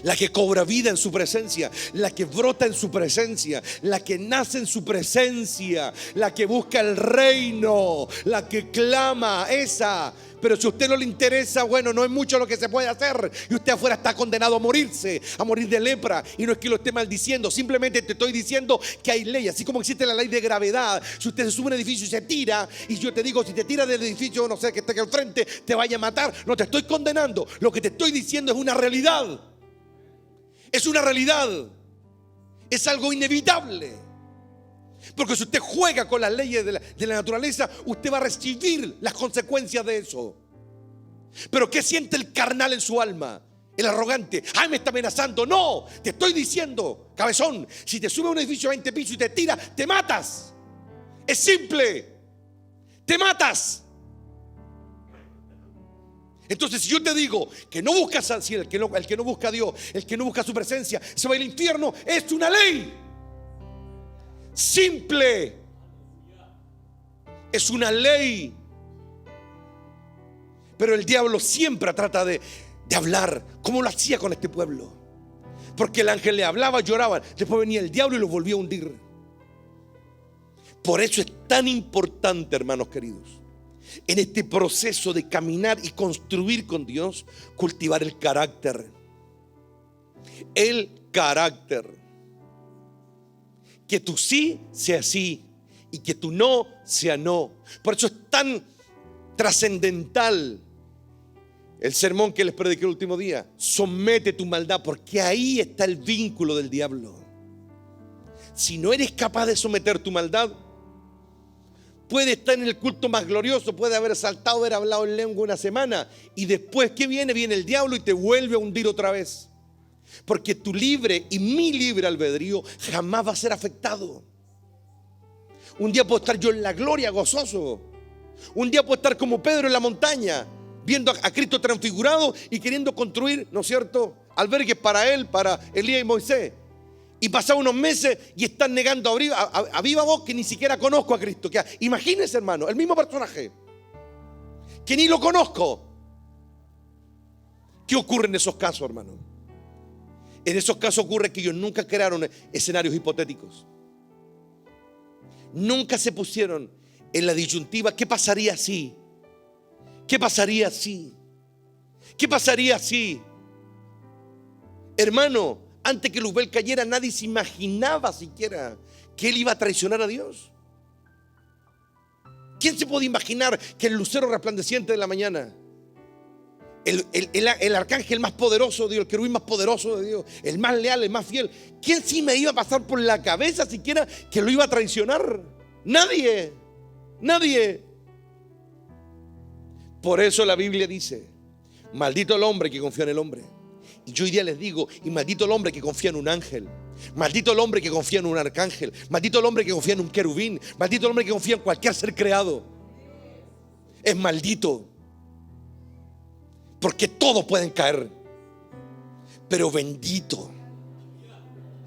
la que cobra vida en su presencia, la que brota en su presencia, la que nace en su presencia, la que busca el reino, la que clama, esa. Pero si a usted no le interesa, bueno, no es mucho lo que se puede hacer. Y usted afuera está condenado a morirse, a morir de lepra. Y no es que lo esté maldiciendo, simplemente te estoy diciendo que hay leyes. Así como existe la ley de gravedad. Si usted se sube a un edificio y se tira, y yo te digo, si te tiras del edificio, no sé, que esté aquí al frente, te vaya a matar. No te estoy condenando. Lo que te estoy diciendo es una realidad. Es una realidad. Es algo inevitable. Porque si usted juega con las leyes de la naturaleza, usted va a recibir las consecuencias de eso. Pero ¿qué siente el carnal en su alma? El arrogante. ¡Ay, me está amenazando! No, te estoy diciendo, cabezón, si te sube a un edificio a 20 pisos y te tira, te matas. Es simple. Te matas. Entonces, si yo te digo que no buscas al cielo, el que no busca a Dios, el que no busca su presencia, se va al infierno, es una ley. Simple. Es una ley. Pero el diablo siempre trata de hablar, como lo hacía con este pueblo. Porque el ángel le hablaba, lloraban. Después venía el diablo y los volvía a hundir. Por eso es tan importante, hermanos queridos, en este proceso de caminar y construir con Dios, cultivar el carácter. El carácter. Que tu sí sea sí y que tu no sea no. Por eso es tan trascendental el sermón que les prediqué el último día. Somete tu maldad, porque ahí está el vínculo del diablo. Si no eres capaz de someter tu maldad, puede estar en el culto más glorioso, puede haber saltado, haber hablado en lengua una semana, y después, ¿qué viene? Viene el diablo y te vuelve a hundir otra vez. Porque tu libre y mi libre albedrío jamás va a ser afectado. Un día puedo estar yo en la gloria gozoso. Un día puedo estar como Pedro en la montaña, viendo a Cristo transfigurado y queriendo construir, ¿no es cierto?, albergues para él, para Elías y Moisés. Y pasan unos meses y están negando a viva voz que ni siquiera conozco a Cristo. Imagínense, hermano, el mismo personaje, que ni lo conozco. ¿Qué ocurre en esos casos, hermano? En esos casos ocurre que ellos nunca crearon escenarios hipotéticos. Nunca se pusieron en la disyuntiva, ¿qué pasaría si? ¿Qué pasaría si? ¿Qué pasaría si? Hermano, antes que Luzbel cayera, nadie se imaginaba siquiera que él iba a traicionar a Dios. ¿Quién se puede imaginar que el lucero resplandeciente de la mañana, el arcángel más poderoso de Dios, el querubín más poderoso de Dios, el más leal, el más fiel, ¿quién sí me iba a pasar por la cabeza siquiera que lo iba a traicionar? Nadie. Nadie. Por eso la Biblia dice: maldito el hombre que confía en el hombre. Y yo hoy día les digo: y maldito el hombre que confía en un ángel. Maldito el hombre que confía en un arcángel. Maldito el hombre que confía en un querubín. Maldito el hombre que confía en cualquier ser creado. Es maldito. Porque todos pueden caer. Pero bendito,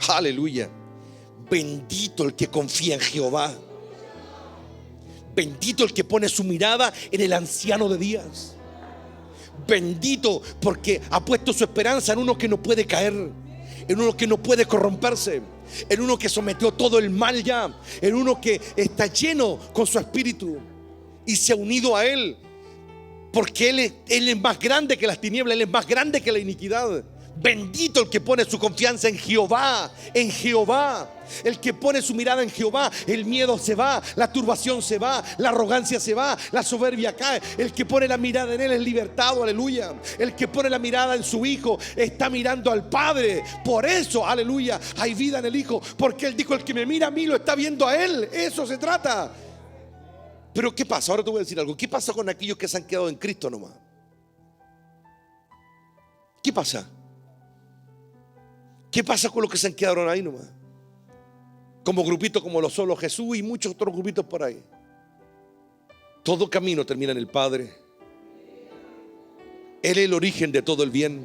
aleluya, bendito el que confía en Jehová. Bendito el que pone su mirada en el anciano de días. Bendito porque ha puesto su esperanza en uno que no puede caer, en uno que no puede corromperse, en uno que sometió todo el mal ya, en uno que está lleno con su espíritu y se ha unido a Él. Porque Él es más grande que las tinieblas, Él es más grande que la iniquidad. Bendito el que pone su confianza en Jehová, en Jehová. El que pone su mirada en Jehová, el miedo se va, la turbación se va, la arrogancia se va, la soberbia cae. El que pone la mirada en Él es libertado, aleluya. El que pone la mirada en su Hijo está mirando al Padre. Por eso, aleluya, hay vida en el Hijo. Porque Él dijo: el que me mira a mí lo está viendo a Él. Eso se trata. Pero ¿qué pasa? Ahora te voy a decir algo. ¿Qué pasa con aquellos que se han quedado en Cristo nomás? ¿Qué pasa? ¿Qué pasa con los que se han quedado ahí nomás? Como grupitos como los Solo Jesús y muchos otros grupitos por ahí. Todo camino termina en el Padre. Él es el origen de todo el bien.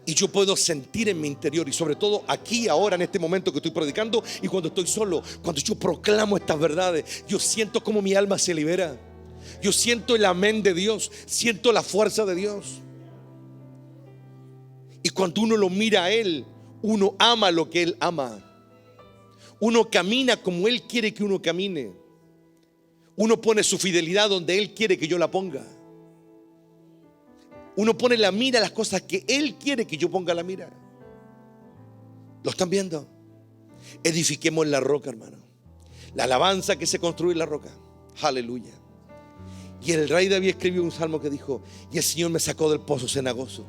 Y yo puedo sentir en mi interior, y sobre todo aquí, ahora, en este momento que estoy predicando, y cuando estoy solo, cuando yo proclamo estas verdades, yo siento como mi alma se libera. Yo siento el amén de Dios, siento la fuerza de Dios. Y cuando uno lo mira a Él, uno ama lo que Él ama. Uno camina como Él quiere que uno camine. Uno pone su fidelidad donde Él quiere que yo la ponga. Uno pone la mira a las cosas que Él quiere que yo ponga la mira. ¿Lo están viendo? Edifiquemos en la roca, hermano. La alabanza que se construye en la roca. Aleluya. Y el rey David escribió un salmo que dijo: y el Señor me sacó del pozo cenagoso,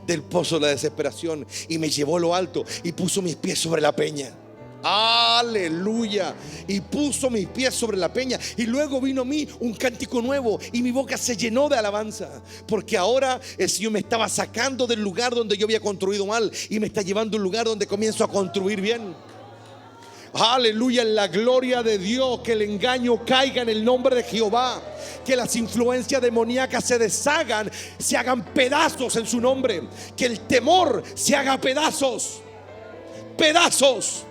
del pozo de la desesperación, y me llevó a lo alto y puso mis pies sobre la peña. Aleluya. Y puso mis pies sobre la peña. Y luego vino a mí un cántico nuevo, y mi boca se llenó de alabanza. Porque ahora el Señor me estaba sacando del lugar donde yo había construido mal, y me está llevando a un lugar donde comienzo a construir bien. Aleluya, en la gloria de Dios. Que el engaño caiga en el nombre de Jehová. Que las influencias demoníacas se deshagan, se hagan pedazos en su nombre. Que el temor se haga pedazos. Pedazos.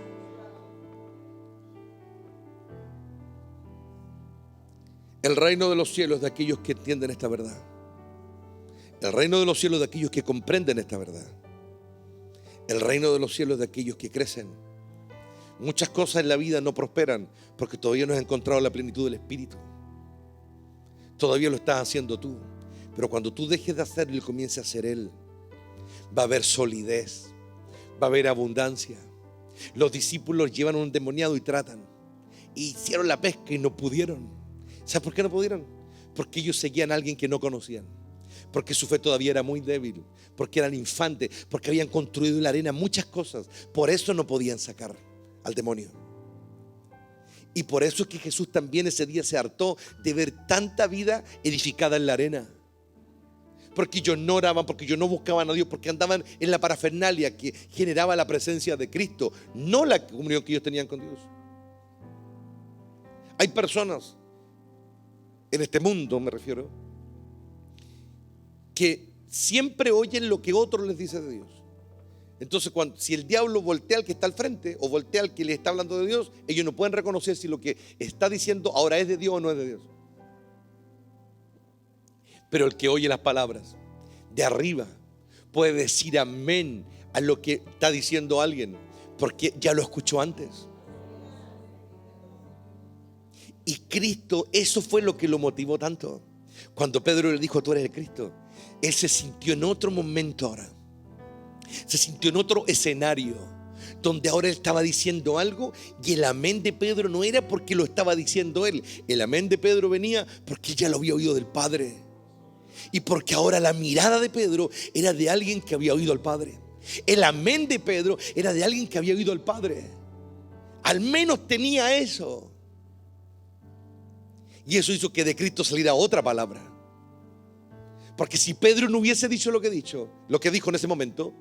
El reino de los cielos de aquellos que entienden esta verdad. El reino de los cielos de aquellos que comprenden esta verdad. El reino de los cielos de aquellos que crecen. Muchas cosas en la vida no prosperan porque todavía no has encontrado la plenitud del Espíritu. Todavía lo estás haciendo tú. Pero cuando tú dejes de hacerlo y comiences a hacer Él, va a haber solidez, va a haber abundancia. Los discípulos llevan un endemoniado y tratan. Hicieron la pesca y no pudieron. ¿Sabes por qué no pudieron? Porque ellos seguían a alguien que no conocían. Porque su fe todavía era muy débil. Porque eran infantes. Porque habían construido en la arena muchas cosas. Por eso no podían sacar al demonio. Y por eso es que Jesús también ese día se hartó de ver tanta vida edificada en la arena. Porque ellos no oraban, porque ellos no buscaban a Dios, porque andaban en la parafernalia que generaba la presencia de Cristo, no la comunión que ellos tenían con Dios. Hay personas en este mundo, me refiero, que siempre oyen lo que otro les dice de Dios. Entonces, si el diablo voltea al que está al frente o voltea al que le está hablando de Dios, ellos no pueden reconocer si lo que está diciendo ahora es de Dios o no es de Dios. Pero el que oye las palabras de arriba puede decir amén a lo que está diciendo alguien, porque ya lo escuchó antes. Y Cristo, eso fue lo que lo motivó tanto. Cuando Pedro le dijo: tú eres el Cristo, él se sintió en otro momento ahora. Se sintió en otro escenario donde ahora él estaba diciendo algo, y el amén de Pedro no era porque lo estaba diciendo él. El amén de Pedro venía porque él ya lo había oído del Padre. Y porque ahora la mirada de Pedro era de alguien que había oído al Padre. El amén de Pedro era de alguien que había oído al Padre. Al menos tenía eso. Y eso hizo que de Cristo saliera otra palabra. Porque si Pedro no hubiese dicho lo que dijo en ese momento,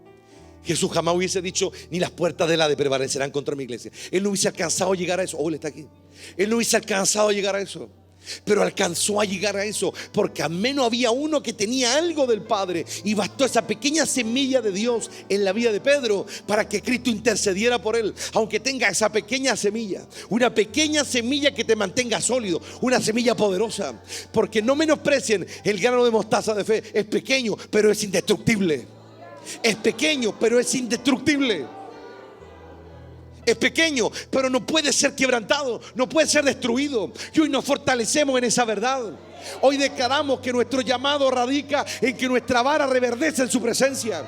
Jesús jamás hubiese dicho: ni las puertas del Hades prevalecerán contra mi iglesia. Él no hubiese alcanzado a llegar a eso. Él está aquí. Él no hubiese alcanzado a llegar a eso. Pero alcanzó a llegar a eso porque al menos había uno que tenía algo del Padre, y bastó esa pequeña semilla de Dios en la vida de Pedro para que Cristo intercediera por él. Aunque tenga esa pequeña semilla, una pequeña semilla que te mantenga sólido, una semilla poderosa. Porque no menosprecien el grano de mostaza de fe. Es pequeño, pero es indestructible. Es pequeño, pero es indestructible. Es pequeño, pero no puede ser quebrantado, no puede ser destruido. Y hoy nos fortalecemos en esa verdad. Hoy declaramos que nuestro llamado radica en que nuestra vara reverdece en su presencia.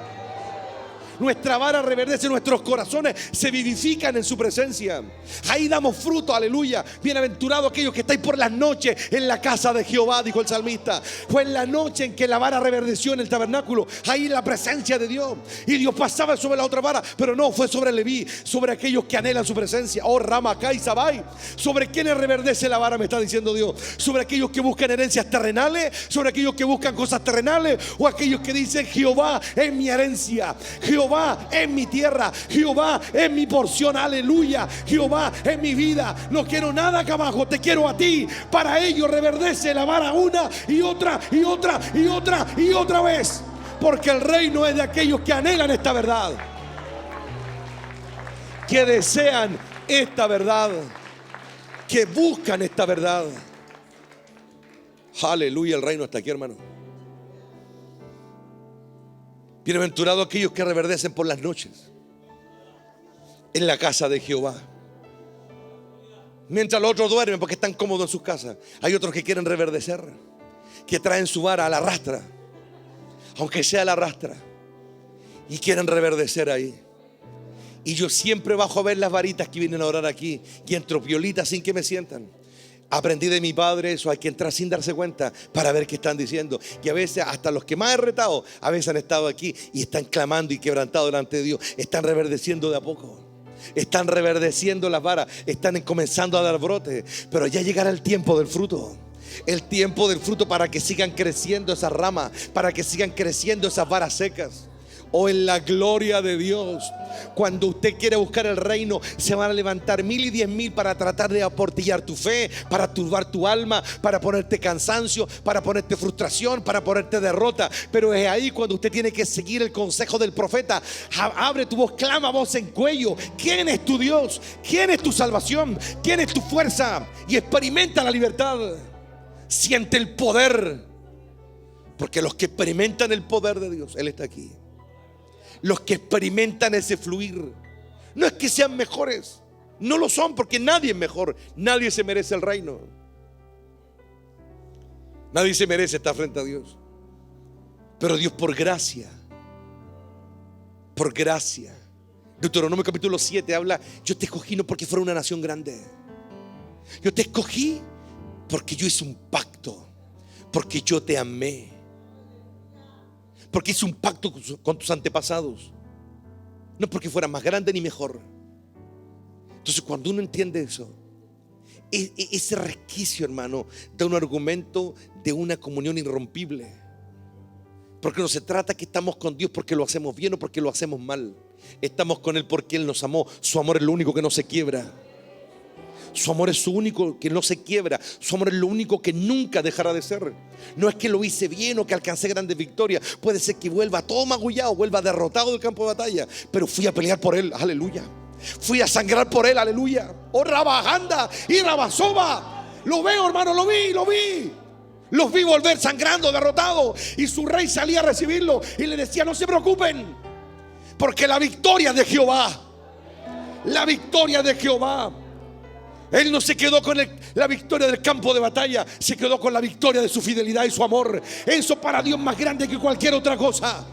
Nuestra vara reverdece, nuestros corazones se vivifican en su presencia. Ahí damos fruto, aleluya. Bienaventurados aquellos que estáis por las noches en la casa de Jehová, dijo el salmista. Fue en la noche en que la vara reverdeció en el tabernáculo, ahí en la presencia de Dios. Y Dios pasaba sobre la otra vara, pero no, fue sobre Leví, sobre aquellos que anhelan su presencia. Oh, Ramacá Sabai. ¿Sobre quiénes reverdece la vara? Me está diciendo Dios. Sobre aquellos que buscan herencias terrenales, sobre aquellos que buscan cosas terrenales, o aquellos que dicen: Jehová es mi herencia, Jehová es mi tierra, Jehová es mi porción, aleluya. Jehová es mi vida, no quiero nada acá abajo, te quiero a ti. Para ello reverdece la vara una y otra y otra y otra y otra vez, porque el reino es de aquellos que anhelan esta verdad, que desean esta verdad, que buscan esta verdad. Aleluya, el reino está aquí, hermano. Bienaventurados aquellos que reverdecen por las noches en la casa de Jehová. Mientras los otros duermen porque están cómodos en sus casas, hay otros que quieren reverdecer, que traen su vara a la rastra, aunque sea a la rastra, y quieren reverdecer ahí. Y yo siempre bajo a ver las varitas que vienen a orar aquí, y entro piolita sin que me sientan. Aprendí de mi padre eso, hay que entrar sin darse cuenta para ver qué están diciendo. Y a veces hasta los que más he retado, a veces han estado aquí y están clamando y quebrantados delante de Dios. Están reverdeciendo de a poco, están reverdeciendo las varas, están comenzando a dar brotes. Pero ya llegará el tiempo del fruto. El tiempo del fruto para que sigan creciendo esas ramas, para que sigan creciendo esas varas secas. O en la gloria de Dios, cuando usted quiere buscar el reino, se van a levantar 1000 y 10.000 para tratar de aportillar tu fe, para turbar tu alma, para ponerte cansancio, para ponerte frustración, para ponerte derrota. Pero es ahí cuando usted tiene que seguir el consejo del profeta. Abre tu voz, clama voz en cuello. ¿Quién es tu Dios? ¿Quién es tu salvación? ¿Quién es tu fuerza? Y experimenta la libertad. Siente el poder, porque los que experimentan el poder de Dios, Él está aquí. Los que experimentan ese fluir, no es que sean mejores, no lo son, porque nadie es mejor. Nadie se merece el reino. Nadie se merece estar frente a Dios. Pero Dios por gracia, Deuteronomio capítulo 7 habla: yo te escogí no porque fuera una nación grande, yo te escogí porque yo hice un pacto, porque yo te amé, porque hice un pacto con tus antepasados, no porque fuera más grande ni mejor. Entonces, cuando uno entiende eso, ese resquicio, hermano, da un argumento de una comunión irrompible. Porque no se trata que estamos con Dios porque lo hacemos bien o porque lo hacemos mal. Estamos con Él porque Él nos amó. Su amor es lo único que no se quiebra. Su amor es su único que no se quiebra. Su amor es lo único que nunca dejará de ser. No es que lo hice bien o que alcancé grandes victorias. Puede ser que vuelva todo magullado, vuelva derrotado del campo de batalla, pero fui a pelear por Él, aleluya. Fui a sangrar por Él, aleluya. Oh, Rabajanda y Rabasoba. Lo veo, hermano, lo vi. Los vi volver sangrando, derrotados. Y su rey salía a recibirlo y le decía: no se preocupen, porque la victoria de Jehová. La victoria de Jehová. Él no se quedó con la victoria del campo de batalla, se quedó con la victoria de su fidelidad y su amor. Eso para Dios es más grande que cualquier otra cosa.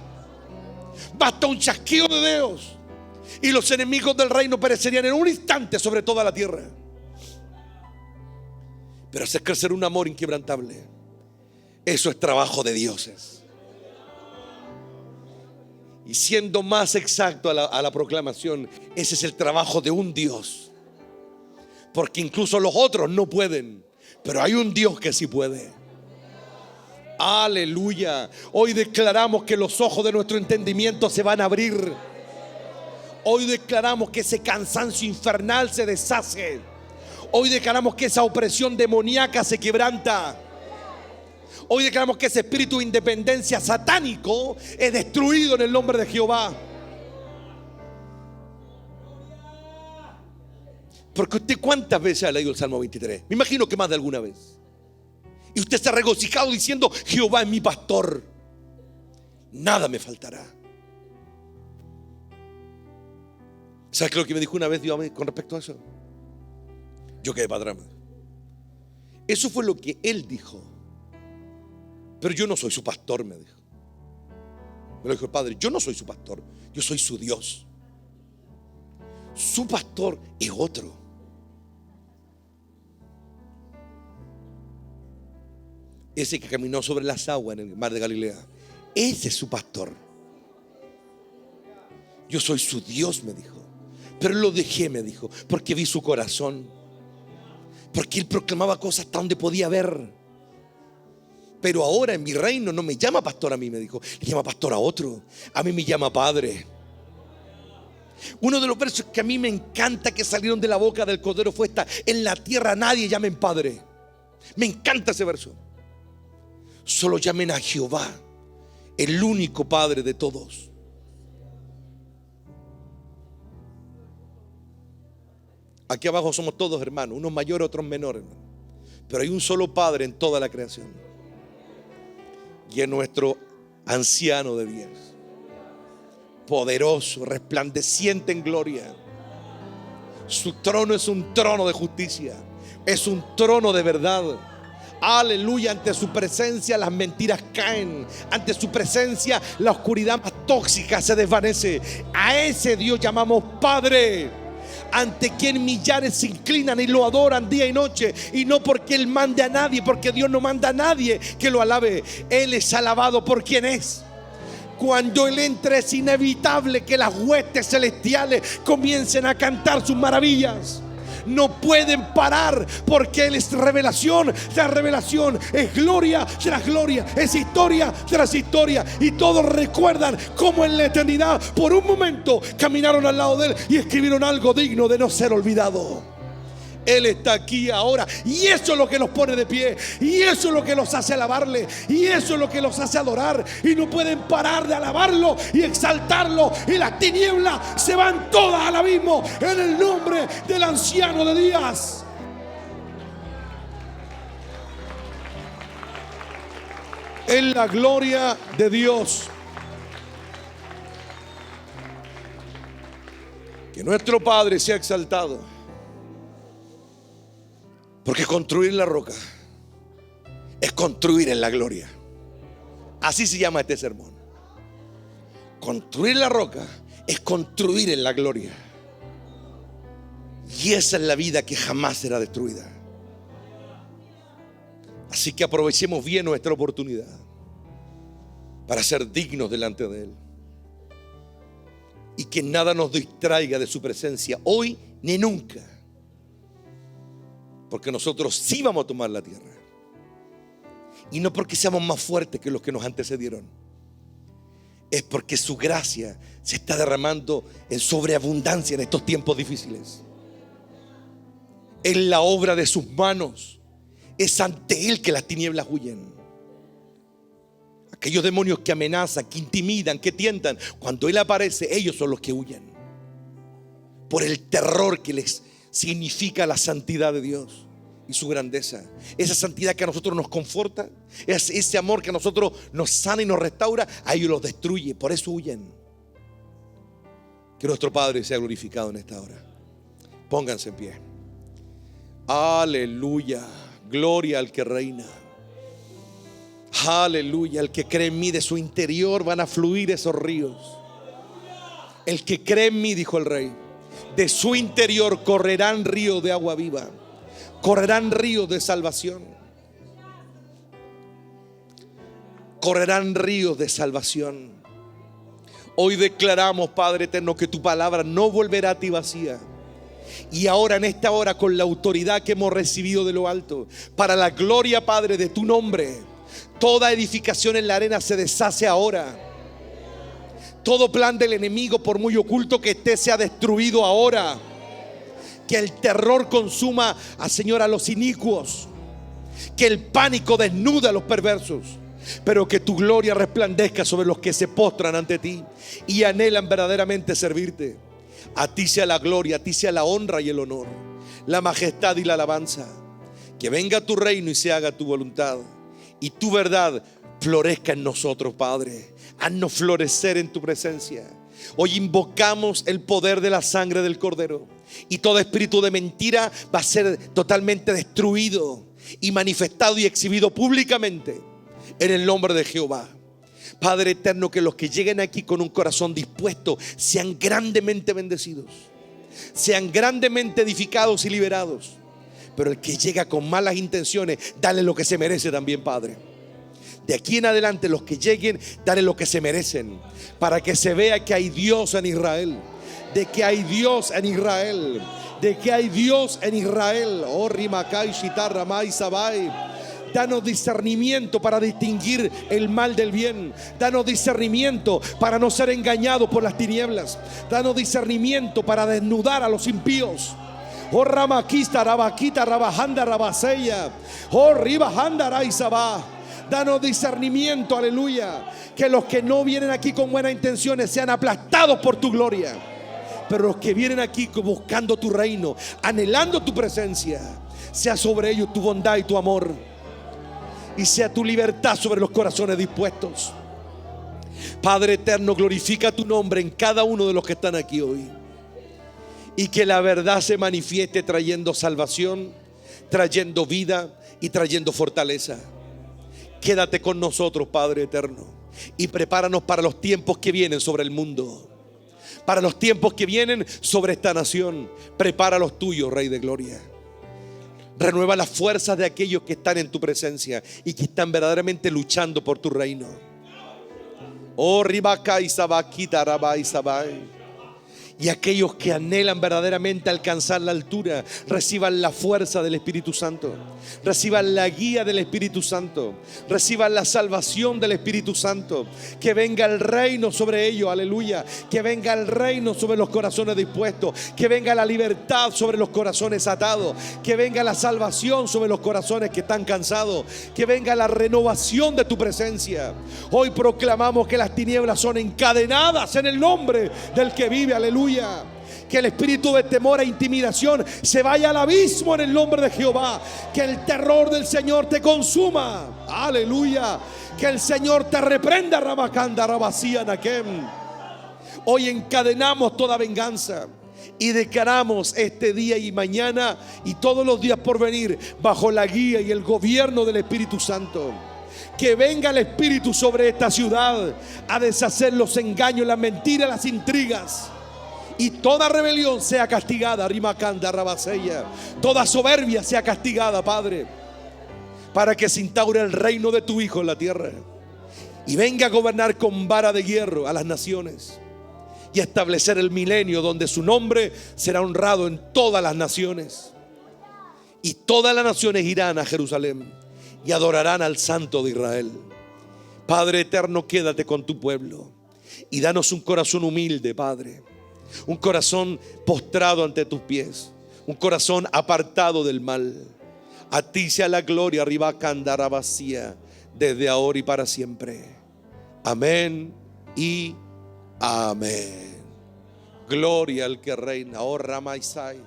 Basta un chasquido de dedos y los enemigos del reino perecerían en un instante sobre toda la tierra. Pero hacer crecer un amor inquebrantable, eso es trabajo de dioses. Y siendo más exacto a la proclamación, ese es el trabajo de un Dios. Porque incluso los otros no pueden, Pero hay un Dios que sí puede. Aleluya. Hoy declaramos que los ojos de nuestro entendimiento se van a abrir. Hoy declaramos que ese cansancio infernal se deshace. Hoy declaramos que esa opresión demoníaca se quebranta. Hoy declaramos que ese espíritu de independencia satánico es destruido en el nombre de Jehová. Porque usted, ¿cuántas veces ha leído el Salmo 23? Me imagino que más de alguna vez. Y usted se ha regocijado diciendo: Jehová es mi pastor, nada me faltará. ¿Sabes qué es lo que me dijo una vez Dios con respecto a eso? Yo quedé para atrás. Eso fue lo que Él dijo. Pero yo no soy su pastor, me dijo. Me lo dijo el Padre: yo no soy su pastor, yo soy su Dios. Su pastor es otro. Ese que caminó sobre las aguas en el mar de Galilea, ese es su pastor. Yo soy su Dios, me dijo. Pero lo dejé, me dijo, porque vi su corazón. Porque él proclamaba cosas hasta donde podía ver. Pero ahora en mi reino no me llama pastor a mí, me dijo. Le llama pastor a otro. A mí me llama padre. Uno de los versos que a mí me encanta que salieron de la boca del Cordero fue esta: en la tierra nadie llamen padre. Me encanta ese verso. Solo llamen a Jehová, el único Padre de todos. Aquí abajo somos todos hermanos, unos mayores, otros menores, pero hay un solo Padre en toda la creación, y es nuestro anciano de días, poderoso, resplandeciente en gloria. Su trono es un trono de justicia, es un trono de verdad. Aleluya. Ante su presencia las mentiras caen. Ante su presencia la oscuridad más tóxica se desvanece. A ese Dios llamamos Padre, ante quien millares se inclinan y lo adoran día y noche. Y no porque Él mande a nadie, porque Dios no manda a nadie que lo alabe. Él es alabado por quien es. Cuando Él entre es inevitable que las huestes celestiales comiencen a cantar sus maravillas. No pueden parar, porque Él es revelación tras revelación, es gloria tras gloria, es historia tras historia. Y todos recuerdan cómo en la eternidad por un momento caminaron al lado de Él y escribieron algo digno de no ser olvidado. Él está aquí ahora, y eso es lo que nos pone de pie, y eso es lo que los hace alabarle, y eso es lo que los hace adorar. Y no pueden parar de alabarlo y exaltarlo, y las tinieblas se van todas al abismo en el nombre del anciano de días. En la gloria de Dios. Que nuestro Padre sea exaltado. Porque construir en la roca es construir en la gloria. Así se llama este sermón. Construir en la roca es construir en la gloria. Y esa es la vida que jamás será destruida. Así que aprovechemos bien nuestra oportunidad para ser dignos delante de Él. Y que nada nos distraiga de su presencia hoy ni nunca. Porque nosotros sí vamos a tomar la tierra. Y no porque seamos más fuertes que los que nos antecedieron. Es porque su gracia se está derramando en sobreabundancia en estos tiempos difíciles. Es la obra de sus manos. Es ante Él que las tinieblas huyen. Aquellos demonios que amenazan, que intimidan, que tientan, cuando Él aparece, ellos son los que huyen. Por el terror que les significa la santidad de Dios y su grandeza. Esa santidad que a nosotros nos conforta, ese amor que a nosotros nos sana y nos restaura, a ellos los destruye. Por eso huyen. Que nuestro Padre sea glorificado en esta hora. Pónganse en pie. Aleluya. Gloria al que reina. Aleluya. El que cree en mí, de su interior van a fluir esos ríos. El que cree en mí, dijo el Rey, de su interior correrán ríos de agua viva. Correrán ríos de salvación. Correrán ríos de salvación. Hoy declaramos, Padre eterno, que tu palabra no volverá a ti vacía, Y ahora, en esta hora, con la autoridad que hemos recibido de lo alto, para la gloria, Padre, de tu nombre, toda edificación en la arena se deshace ahora. Todo plan del enemigo, por muy oculto que esté, sea destruido ahora. Que el terror consuma Señor, a los inicuos. Que el pánico desnude a los perversos. Pero que tu gloria resplandezca sobre los que se postran ante ti y anhelan verdaderamente servirte. A ti sea la gloria, a ti sea la honra y el honor, la majestad y la alabanza. Que venga tu reino y se haga tu voluntad, y tu verdad florezca en nosotros, Padre. Haznos florecer en tu presencia. Hoy invocamos el poder de la sangre del Cordero, y todo espíritu de mentira va a ser totalmente destruido y manifestado y exhibido públicamente en el nombre de Jehová. Padre eterno, que los que lleguen aquí con un corazón dispuesto sean grandemente bendecidos, sean grandemente edificados y liberados. Pero el que llega con malas intenciones, dale lo que se merece también, Padre. De aquí en adelante, los que lleguen, dale lo que se merecen, para que se vea que hay Dios en Israel, de que hay Dios en Israel, de que hay Dios en Israel. Oh, Rimakai, Shitar, Ramai, Sabai. Danos discernimiento para distinguir el mal del bien. Danos discernimiento para no ser engañados por las tinieblas. Danos discernimiento para desnudar a los impíos. Oh, Ramaquista, Rabaquita, Rabajanda, Rabaseya. Oh, Ribajanda, Raizabá. Danos discernimiento, aleluya. Que los que no vienen aquí con buenas intenciones sean aplastados por tu gloria. Pero los que vienen aquí buscando tu reino, anhelando tu presencia, sea sobre ellos tu bondad y tu amor. Y sea tu libertad sobre los corazones dispuestos. Padre eterno, glorifica tu nombre en cada uno de los que están aquí hoy. Y que la verdad se manifieste trayendo salvación, trayendo vida y trayendo fortaleza. Quédate con nosotros, Padre eterno, y prepáranos para los tiempos que vienen sobre el mundo, para los tiempos que vienen sobre esta nación. Prepara los tuyos, Rey de Gloria. Renueva las fuerzas de aquellos que están en tu presencia y que están verdaderamente luchando por tu reino. Oh, Ribakai, Sabakita, Rabai, Sabai. Y aquellos que anhelan verdaderamente alcanzar la altura, reciban la fuerza del Espíritu Santo, reciban la guía del Espíritu Santo, reciban la salvación del Espíritu Santo. Que venga el reino sobre ellos, aleluya. Que venga el reino sobre los corazones dispuestos, que venga la libertad sobre los corazones atados, que venga la salvación sobre los corazones que están cansados, que venga la renovación de tu presencia. Hoy proclamamos que las tinieblas son encadenadas en el nombre del que vive, aleluya. Que el espíritu de temor e intimidación se vaya al abismo en el nombre de Jehová. Que el terror del Señor te consuma, aleluya. Que el Señor te reprenda, Rabacanda, Rabacía, Nakem. Hoy encadenamos toda venganza y declaramos este día y mañana y todos los días por venir bajo la guía y el gobierno del Espíritu Santo. Que venga el Espíritu sobre esta ciudad a deshacer los engaños, las mentiras, las intrigas. Y toda rebelión sea castigada, Rimakanda, Rabaseya. Toda soberbia sea castigada, Padre, para que se instaure el reino de tu Hijo en la tierra y venga a gobernar con vara de hierro a las naciones y a establecer el milenio donde su nombre será honrado en todas las naciones. Y todas las naciones irán a Jerusalén y adorarán al Santo de Israel. Padre eterno, quédate con tu pueblo y danos un corazón humilde, Padre. Un corazón postrado ante tus pies, un corazón apartado del mal. A ti sea la gloria, arriba candará vacía, desde ahora y para siempre. Amén y amén. Gloria al que reina. Oh, Ramaisai.